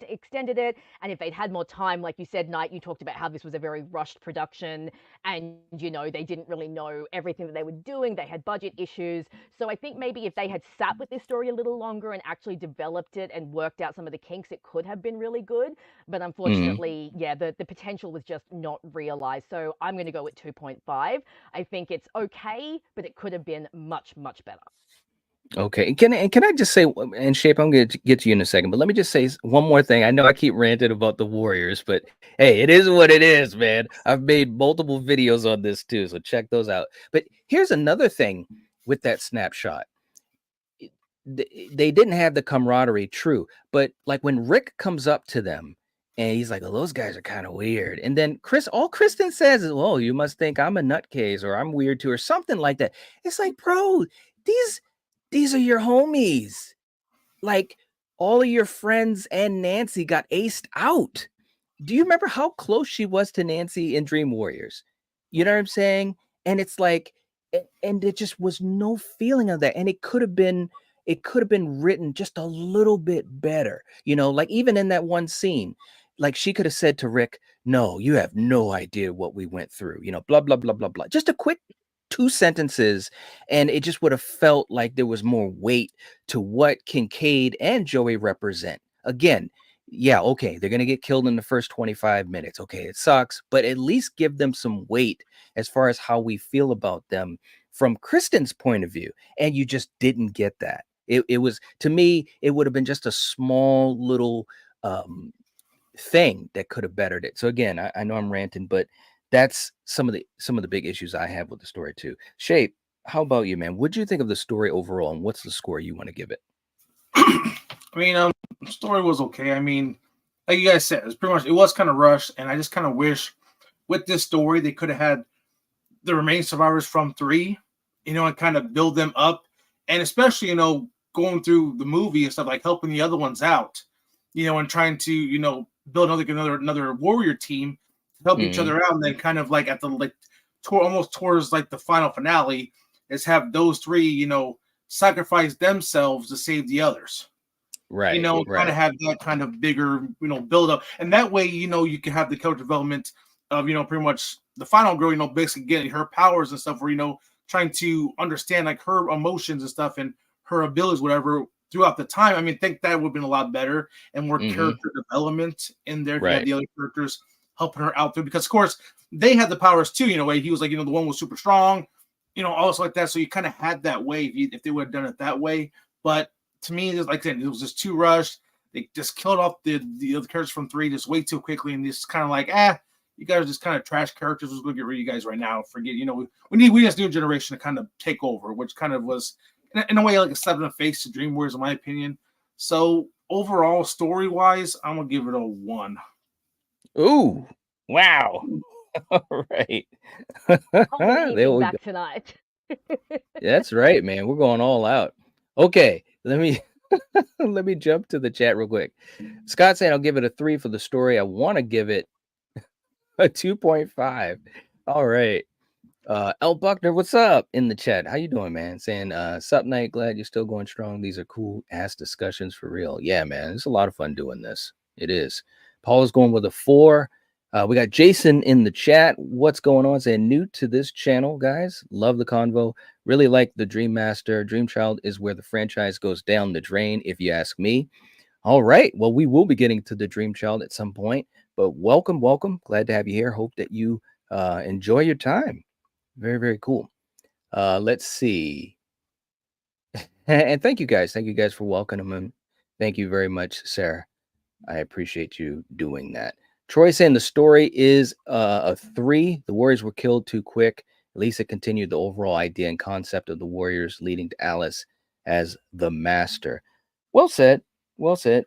extended it, and if they'd had more time, like you said, Knight, you talked about how this was a very rushed production, and they didn't really know everything that they were doing. They had budget issues. So I think maybe if they had sat with this story a little longer and actually developed it and worked out some of the kinks, it could have been really good. But Hmm. unfortunately, yeah, the potential was just not realized. So I'm going to go with 2.5. I think it's okay, but it could have been much, much better. Okay. And can I just say, and Shape, I'm going to get to you in a second, but let me just say one more thing. I know I keep ranting about the Warriors, but hey, it is what it is, man. I've made multiple videos on this too, so check those out. But here's another thing with that snapshot. They didn't have the camaraderie, true, but like when Rick comes up to them and he's like, "Oh, those guys are kind of weird," and then all Kristen says is, "Oh, you must think I'm a nutcase or I'm weird too," or something like that. It's like, bro, these these are your homies. Like all of your friends and Nancy got aced out. Do you remember how close she was to Nancy in Dream Warriors? You know what I'm saying? And it's like, and there just was no feeling of that. And it could have been written just a little bit better. Like even in that one scene, like she could have said to Rick, "No, you have no idea what we went through." Blah blah blah blah blah. Just a quick two sentences, and it just would have felt like there was more weight to what Kincaid and Joey represent. Again, yeah, okay, they're going to get killed in the first 25 minutes. Okay, it sucks, but at least give them some weight as far as how we feel about them from Kristen's point of view. And you just didn't get that. It was, to me, it would have been just a small little thing that could have bettered it. So again, I know I'm ranting, but that's some of the big issues I have with the story too. Shape, how about you, man? What do you think of the story overall, and what's the score you want to give it? I mean, the story was okay. I mean, like you guys said, it was kind of rushed, and I just kind of wish with this story they could have had the remaining survivors from 3, and kind of build them up, and especially going through the movie and stuff, like helping the other ones out, and trying to build another warrior team to help each Mhm. other out, and then kind of like at the almost towards like the final finale is have those 3 sacrifice themselves to save the others. Right, Kind of right. have that kind of bigger, build up. And that way, you can have the character development of, pretty much the final girl, basically getting her powers and stuff, where, trying to understand like her emotions and stuff and her abilities, whatever, throughout the time. I mean, I think that would have been a lot better and more Mhm. character development in there if you had Right. the other characters helping her out through, because of course they had the powers too, way he was like, the one was super strong, also like that. So you kind of had that way if they would have done it that way. But to me, like I said, it was just too rushed. They just killed off the other characters from 3 just way too quickly, and just kind of like, you guys are just kind of trash characters. We're going to get rid of you guys right now. Forget, we need this new generation to kind of take over, which kind of was in a way like a slap in the face to Dream Warriors, in my opinion. So overall, story wise, I'm gonna give it a 1. Ooh, wow. All right. There Culminating we go. back tonight. That's right, man. We're going all out. Okay, let me let me jump to the chat real quick. Scott saying I'll give it a 3 for the story. I want to give it a 2.5. All right. L Buckner, what's up in the chat? How you doing, man? Saying, sup night, glad you're still going strong. These are cool ass discussions for real. Yeah, man. It's a lot of fun doing this. It is. Paul is going with a 4. We got Jason in the chat. What's going on? Saying new to this channel, guys. Love the convo. Really like the Dream Master. Dream Child is where the franchise goes down the drain, if you ask me. All right. Well, we will be getting to the Dream Child at some point, but welcome, welcome. Glad to have you here. Hope that you enjoy your time. Very, very cool. Let's see. And thank you guys. Thank you guys for welcoming him. Thank you very much, Sarah. I appreciate you doing that. Troy saying the story is a 3. The Warriors were killed too quick. At least it continued the overall idea and concept of the Warriors leading to Alice as the master. Well said. Well said.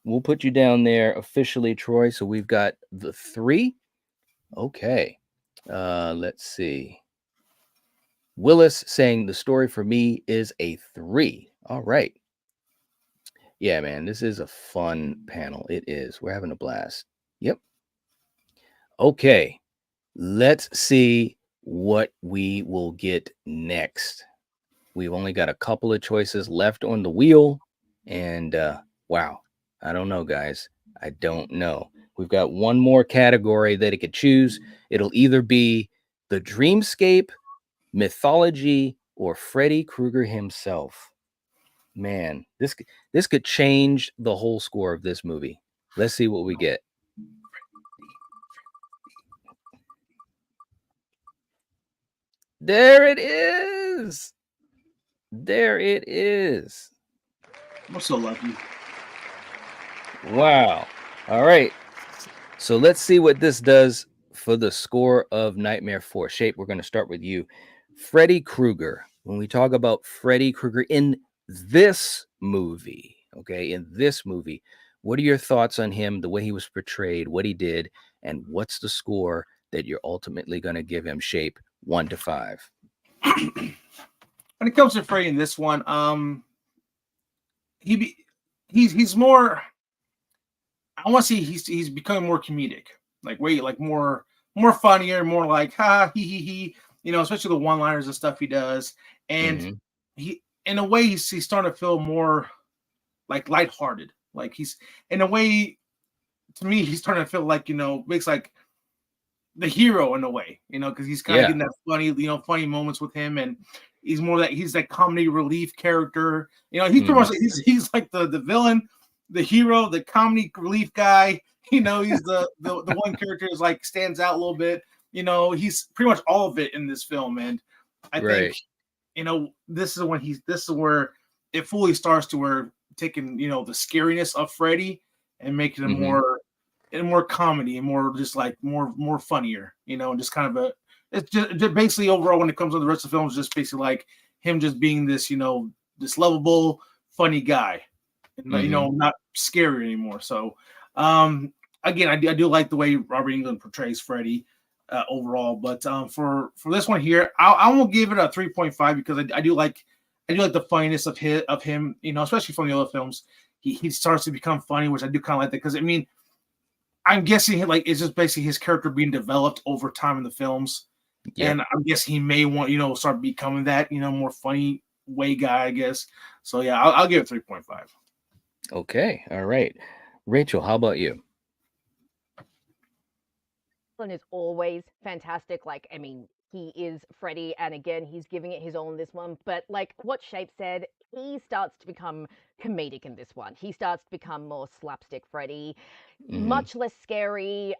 We'll put you down there officially, Troy. So we've got the 3. Okay. Let's see. Willis saying the story for me is a 3. All right. Yeah, man, this is a fun panel. It is. We're having a blast. Yep. Okay. Let's see what we will get next. We've only got a couple of choices left on the wheel. And wow, I don't know, guys. I don't know. We've got one more category that it could choose. It'll either be the dreamscape, mythology, or Freddy Krueger himself. Man, this could change the whole score of this movie. Let's see what we get. There it is. There it is. I'm so lucky. Wow. All right. So let's see what this does for the score of Nightmare 4. Shape, we're going to start with you. Freddy Krueger. When we talk about Freddy Krueger in this movie, okay, in this movie, what are your thoughts on him, the way he was portrayed, what he did, and what's the score that you're ultimately going to give him? Shape 1 to 5. When it comes to Freddy in this one, he's more. I want to see he's becoming more comedic, like more funnier, more like ha he, especially the one liners and stuff he does, and Mm-hmm. he in a way he's starting to feel more like lighthearted, like he's in a way to me he's starting to feel like makes like the hero in a way, because he's kind of Yeah. getting that funny moments with him, and he's that comedy relief character. He's pretty much he's like the villain, the hero, the comedy relief guy. He's the one character is like stands out a little bit. He's pretty much all of it in this film, and I think Right. this is where it fully starts to where taking the scariness of Freddy and making him more comedy and more just like more funnier, and just kind of it's just basically overall when it comes to the rest of the film is just basically like him just being this this lovable funny guy, and not scary anymore. So again, I do like the way Robert Englund portrays Freddy overall, but for this one here, I won't give it a 3.5 because I do like the funniness of him, especially from the other films. He starts to become funny, which I do kind of like that because I mean, I'm guessing like it's just basically his character being developed over time in the films, Yep. and I'm guessing he may want start becoming that more funny way guy, I guess. So yeah, I'll give it 3.5. Okay. All right. Rachel, how about you? Is always fantastic. Like, I mean, he is Freddy, and again, he's giving it his all in this one. But like what Shape said, he starts to become comedic in this one. He starts to become more slapstick Freddy, much less scary.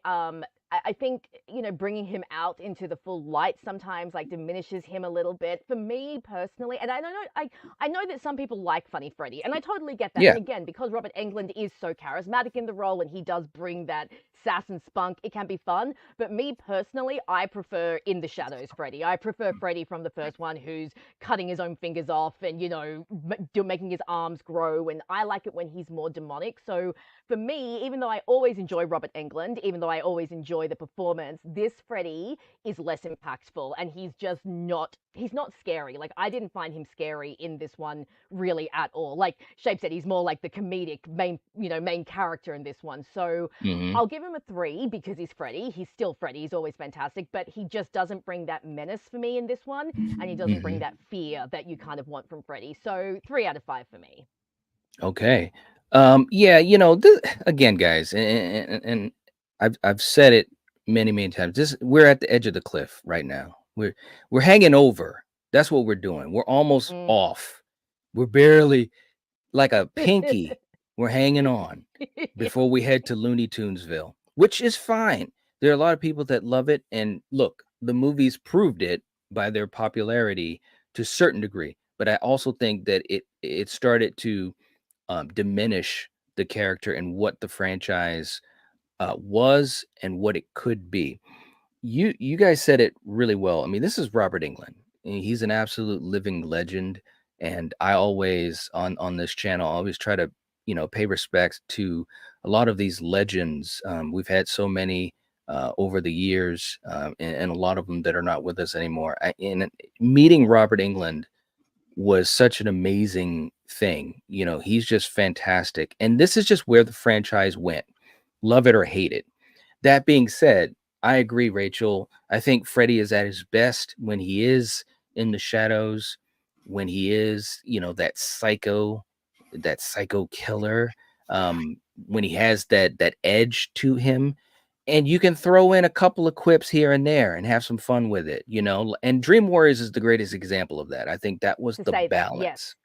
I think bringing him out into the full light sometimes like diminishes him a little bit. For me personally, and I know that some people like Funny Freddy, and I totally get that. Yeah. And again, because Robert Englund is so charismatic in the role, and he does bring that sass and spunk, it can be fun. But me personally, I prefer In the Shadows Freddy. I prefer Freddy from the first one, who's cutting his own fingers off and making his arms grow. And I like it when he's more demonic. So for me, even though I always enjoy Robert Englund, even though I always enjoy the performance, this Freddy is less impactful, and he's not scary. Like, I didn't find him scary in this one really at all. Like Shape said, he's more like the comedic main character in this one. So I'll give him a 3 because he's Freddy. He's still Freddy. He's always fantastic, but he just doesn't bring that menace for me in this one, and he doesn't bring that fear that you kind of want from Freddy. So 3 out of 5 for me. Okay. Yeah, again, guys, and I've said it many times. We're at the edge of the cliff right now. We're hanging over. That's what we're doing. We're almost off. We're barely like a pinky. We're hanging on before we head to Looney Tunesville, which is fine. There are a lot of people that love it, and look, the movies proved it by their popularity to a certain degree. But I also think that it started to diminish the character and what the franchise was and what it could be. You guys said it really well. I mean, this is Robert Englund. And he's an absolute living legend, and I always on this channel I always try to pay respects to a lot of these legends. We've had so many over the years, and a lot of them that are not with us anymore. And meeting Robert Englund was such an amazing thing. He's just fantastic. And this is just where the franchise went. Love it or hate it. That being said, I agree, Rachel. I think Freddy is at his best when he is in the shadows, when he is, that psycho killer, when he has that edge to him. And you can throw in a couple of quips here and there and have some fun with it, And Dream Warriors is the greatest example of that. I think that was To the say that, yes. balance.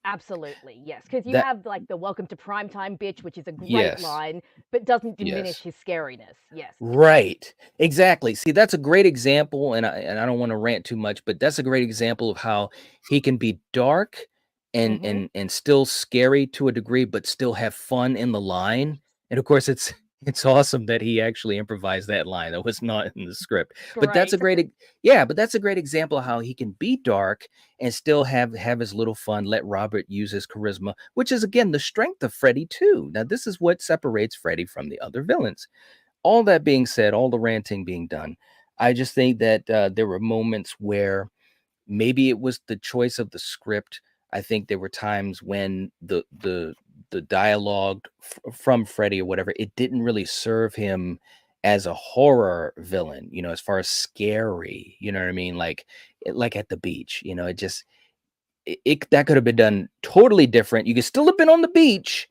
Absolutely, yes. Because you That have like the "Welcome to Primetime, bitch," which is a great yes, line, but doesn't diminish yes. his scariness. Yes. Right. Exactly. See, that's a great example, and I don't want to rant too much, but that's a great example of how he can be dark and Mhm. and still scary to a degree, but still have fun in the line. And of course, it's awesome that he actually improvised that line that was not in the script. But that's a Great. yeah, but that's a great example of how he can be dark and still have his little fun. Let Robert use his charisma, which is again the strength of Freddy too. Now, this is what separates Freddy from the other villains. All that being said, all the ranting being done, I just think that there were moments where maybe it was the choice of the script. I think there were times when the dialogue from Freddy or whatever, it didn't really serve him as a horror villain, as far as scary, you know what I mean? Like at the beach, it just that could have been done totally different. You could still have been on the beach,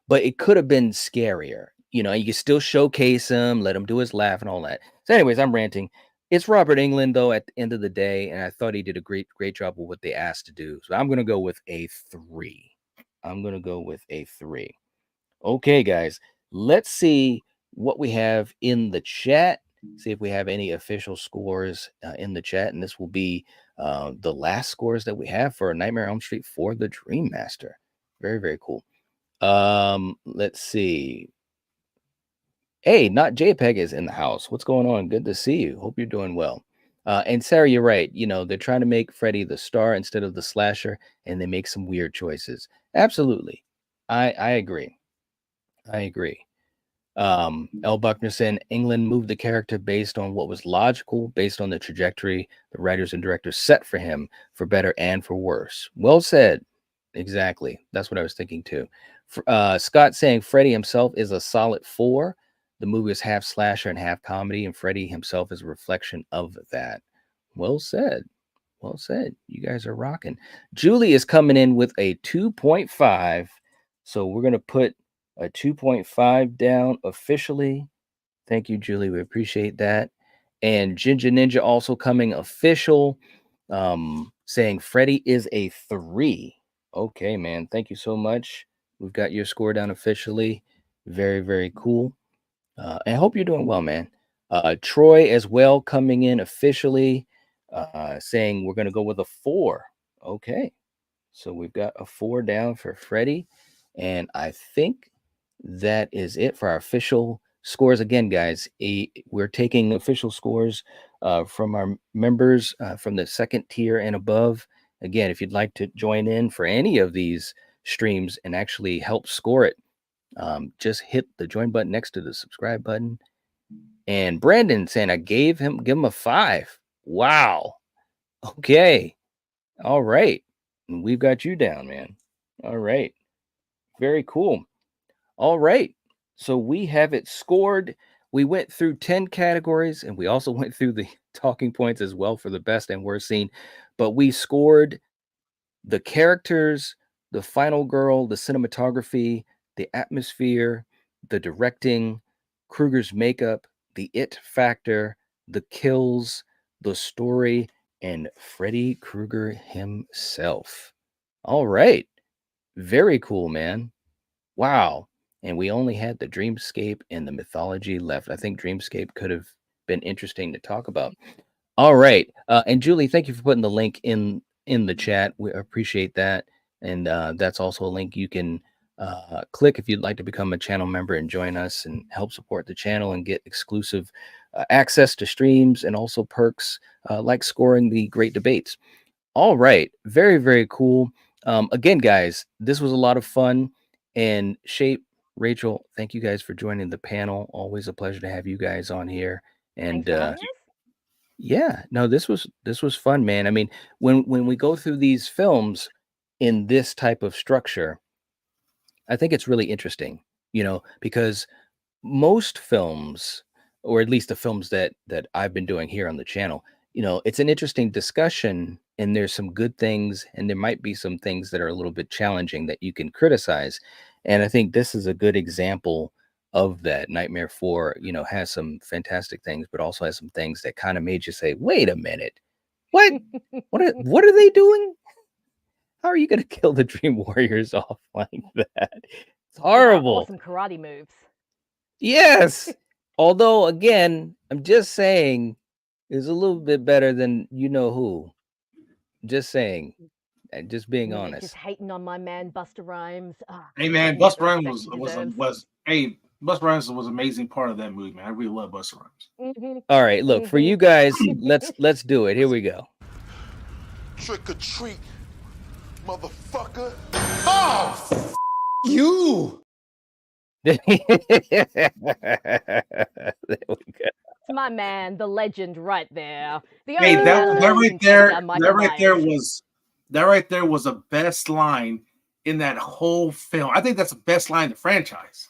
but it could have been scarier. You could still showcase him, let him do his laugh and all that. So, anyways, I'm ranting. It's Robert Englund, though, at the end of the day, and I thought he did a great job with what they asked to do. So I'm gonna go with a 3. I'm gonna go with a 3. Okay, guys, let's see what we have in the chat. See if we have any official scores in the chat, and this will be the last scores that we have for Nightmare on Elm Street for the Dream Master. Very cool. Let's see. Hey, not JPEG is in the house. What's going on? Good to see you. Hope you're doing well. And Sarah, you're right. They're trying to make Freddy the star instead of the slasher, and they make some weird choices. Absolutely, I agree. I agree. L. Buckner said England moved the character based on what was logical, based on the trajectory the writers and directors set for him, for better and for worse. Well said. Exactly. That's what I was thinking too. Scott saying Freddy himself is a solid 4. The movie is half slasher and half comedy, and Freddy himself is a reflection of that. Well said. Well said. You guys are rocking. Julie is coming in with a 2.5. So we're going to put a 2.5 down officially. Thank you, Julie. We appreciate that. And Ginger Ninja also coming official, saying Freddy is a 3. Okay, man. Thank you so much. We've got your score down officially. Very cool. I hope you're doing well, man. Troy as well coming in officially, saying we're going to go with a 4. Okay. So we've got a 4 down for Freddy. And I think that is it for our official scores. Again, guys, we're taking official scores from our members from the second tier and above. Again, if you'd like to join in for any of these streams and actually help score it, just hit the join button next to the subscribe button. And Brandon saying I give him a 5. Wow. Okay. All right. And we've got you down, man. All right. Very cool. All right. So we have it scored. We went through 10 categories and we also went through the talking points as well for the best and worst scene. But we scored the characters, the final girl, the cinematography, the atmosphere, the directing, Krueger's makeup, the it factor, the kills, the story, and Freddy Krueger himself. All right. Very cool, man. Wow. And we only had the dreamscape and the mythology left. I think dreamscape could have been interesting to talk about. All right. And Julie, thank you for putting the link in the chat. We appreciate that. And that's also a link you can click if you'd like to become a channel member and join us and help support the channel and get exclusive access to streams and also perks like scoring the great debates. All right. Very cool. Again, guys, this was a lot of fun. And Shape, Rachel, thank you guys for joining the panel. Always a pleasure to have you guys on here. Thanks And for having us. yeah, no, this was fun, man. I mean, when we go through these films in this type of structure, I think it's really interesting, because most films, or at least the films that I've been doing here on the channel, it's an interesting discussion and there's some good things and there might be some things that are a little bit challenging that you can criticize. And I think this is a good example of that. Nightmare 4, has some fantastic things, but also has some things that kind of made you say, wait a minute, what? What are they doing? How are you going to kill the Dream Warriors off like that? It's With our horrible. awesome karate moves. Yes. Although, again, I'm just saying is a little bit better than you know who. Just saying. Just being Just honest. hating on my man Busta Rhymes. Hey man, Getting Busta the Rhymes respect he deserves. Busta Rhymes was an amazing part of that movie, man. I really love Busta Rhymes. All right, look, for you guys, let's do it. Here we go. Trick or treat, motherfucker. Oh, you. There we go. It's my man, the legend, right there. The Hey, only that animated right there, contender, Michael Myers. that right there was the best line in that whole film. I think that's the best line in the franchise.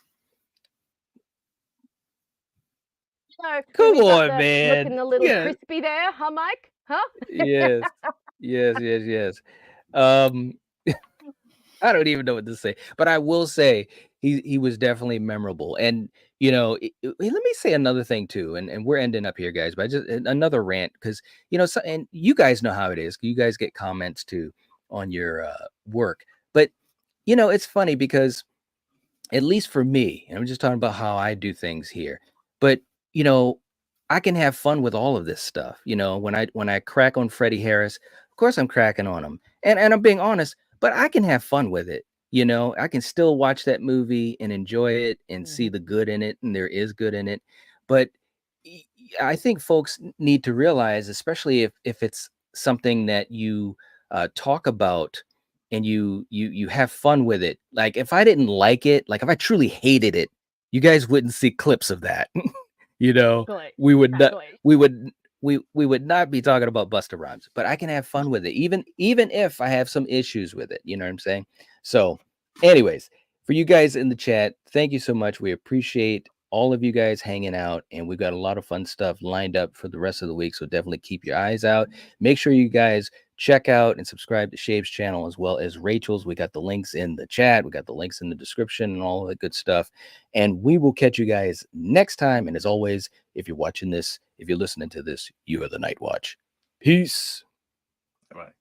So Come we got on, the man. looking a little Yeah. crispy there, huh, Mike? Huh? Yes. Yes. Um, I don't even know what to say, but I will say he was definitely memorable. And let me say another thing too. And we're ending up here, guys. But another rant because and you guys know how it is. You guys get comments too on your work, but it's funny because at least for me, and I'm just talking about how I do things here, but I can have fun with all of this stuff. When I crack on Freddie Harris, of course I'm cracking on him. And I'm being honest, but I can have fun with it. I can still watch that movie and enjoy it and see the good in it, and there is good in it. But I think folks need to realize, especially if it's something that you talk about and you have fun with it. Like if I didn't like it, like if I truly hated it, you guys wouldn't see clips of that. Exactly. We would not Exactly. we would not be talking about Busta Rhymes, but I can have fun with it, even if I have some issues with it. You know what I'm saying? So, anyways, for you guys in the chat, thank you so much. We appreciate all of you guys hanging out, and we've got a lot of fun stuff lined up for the rest of the week. So definitely keep your eyes out. Make sure you guys check out and subscribe to Shave's channel as well as Rachel's. We got the links in the chat. We got the links in the description and all that good stuff. And we will catch you guys next time. And as always, if you're watching this, if you're listening to this, you are the Night Watch. Peace. All right.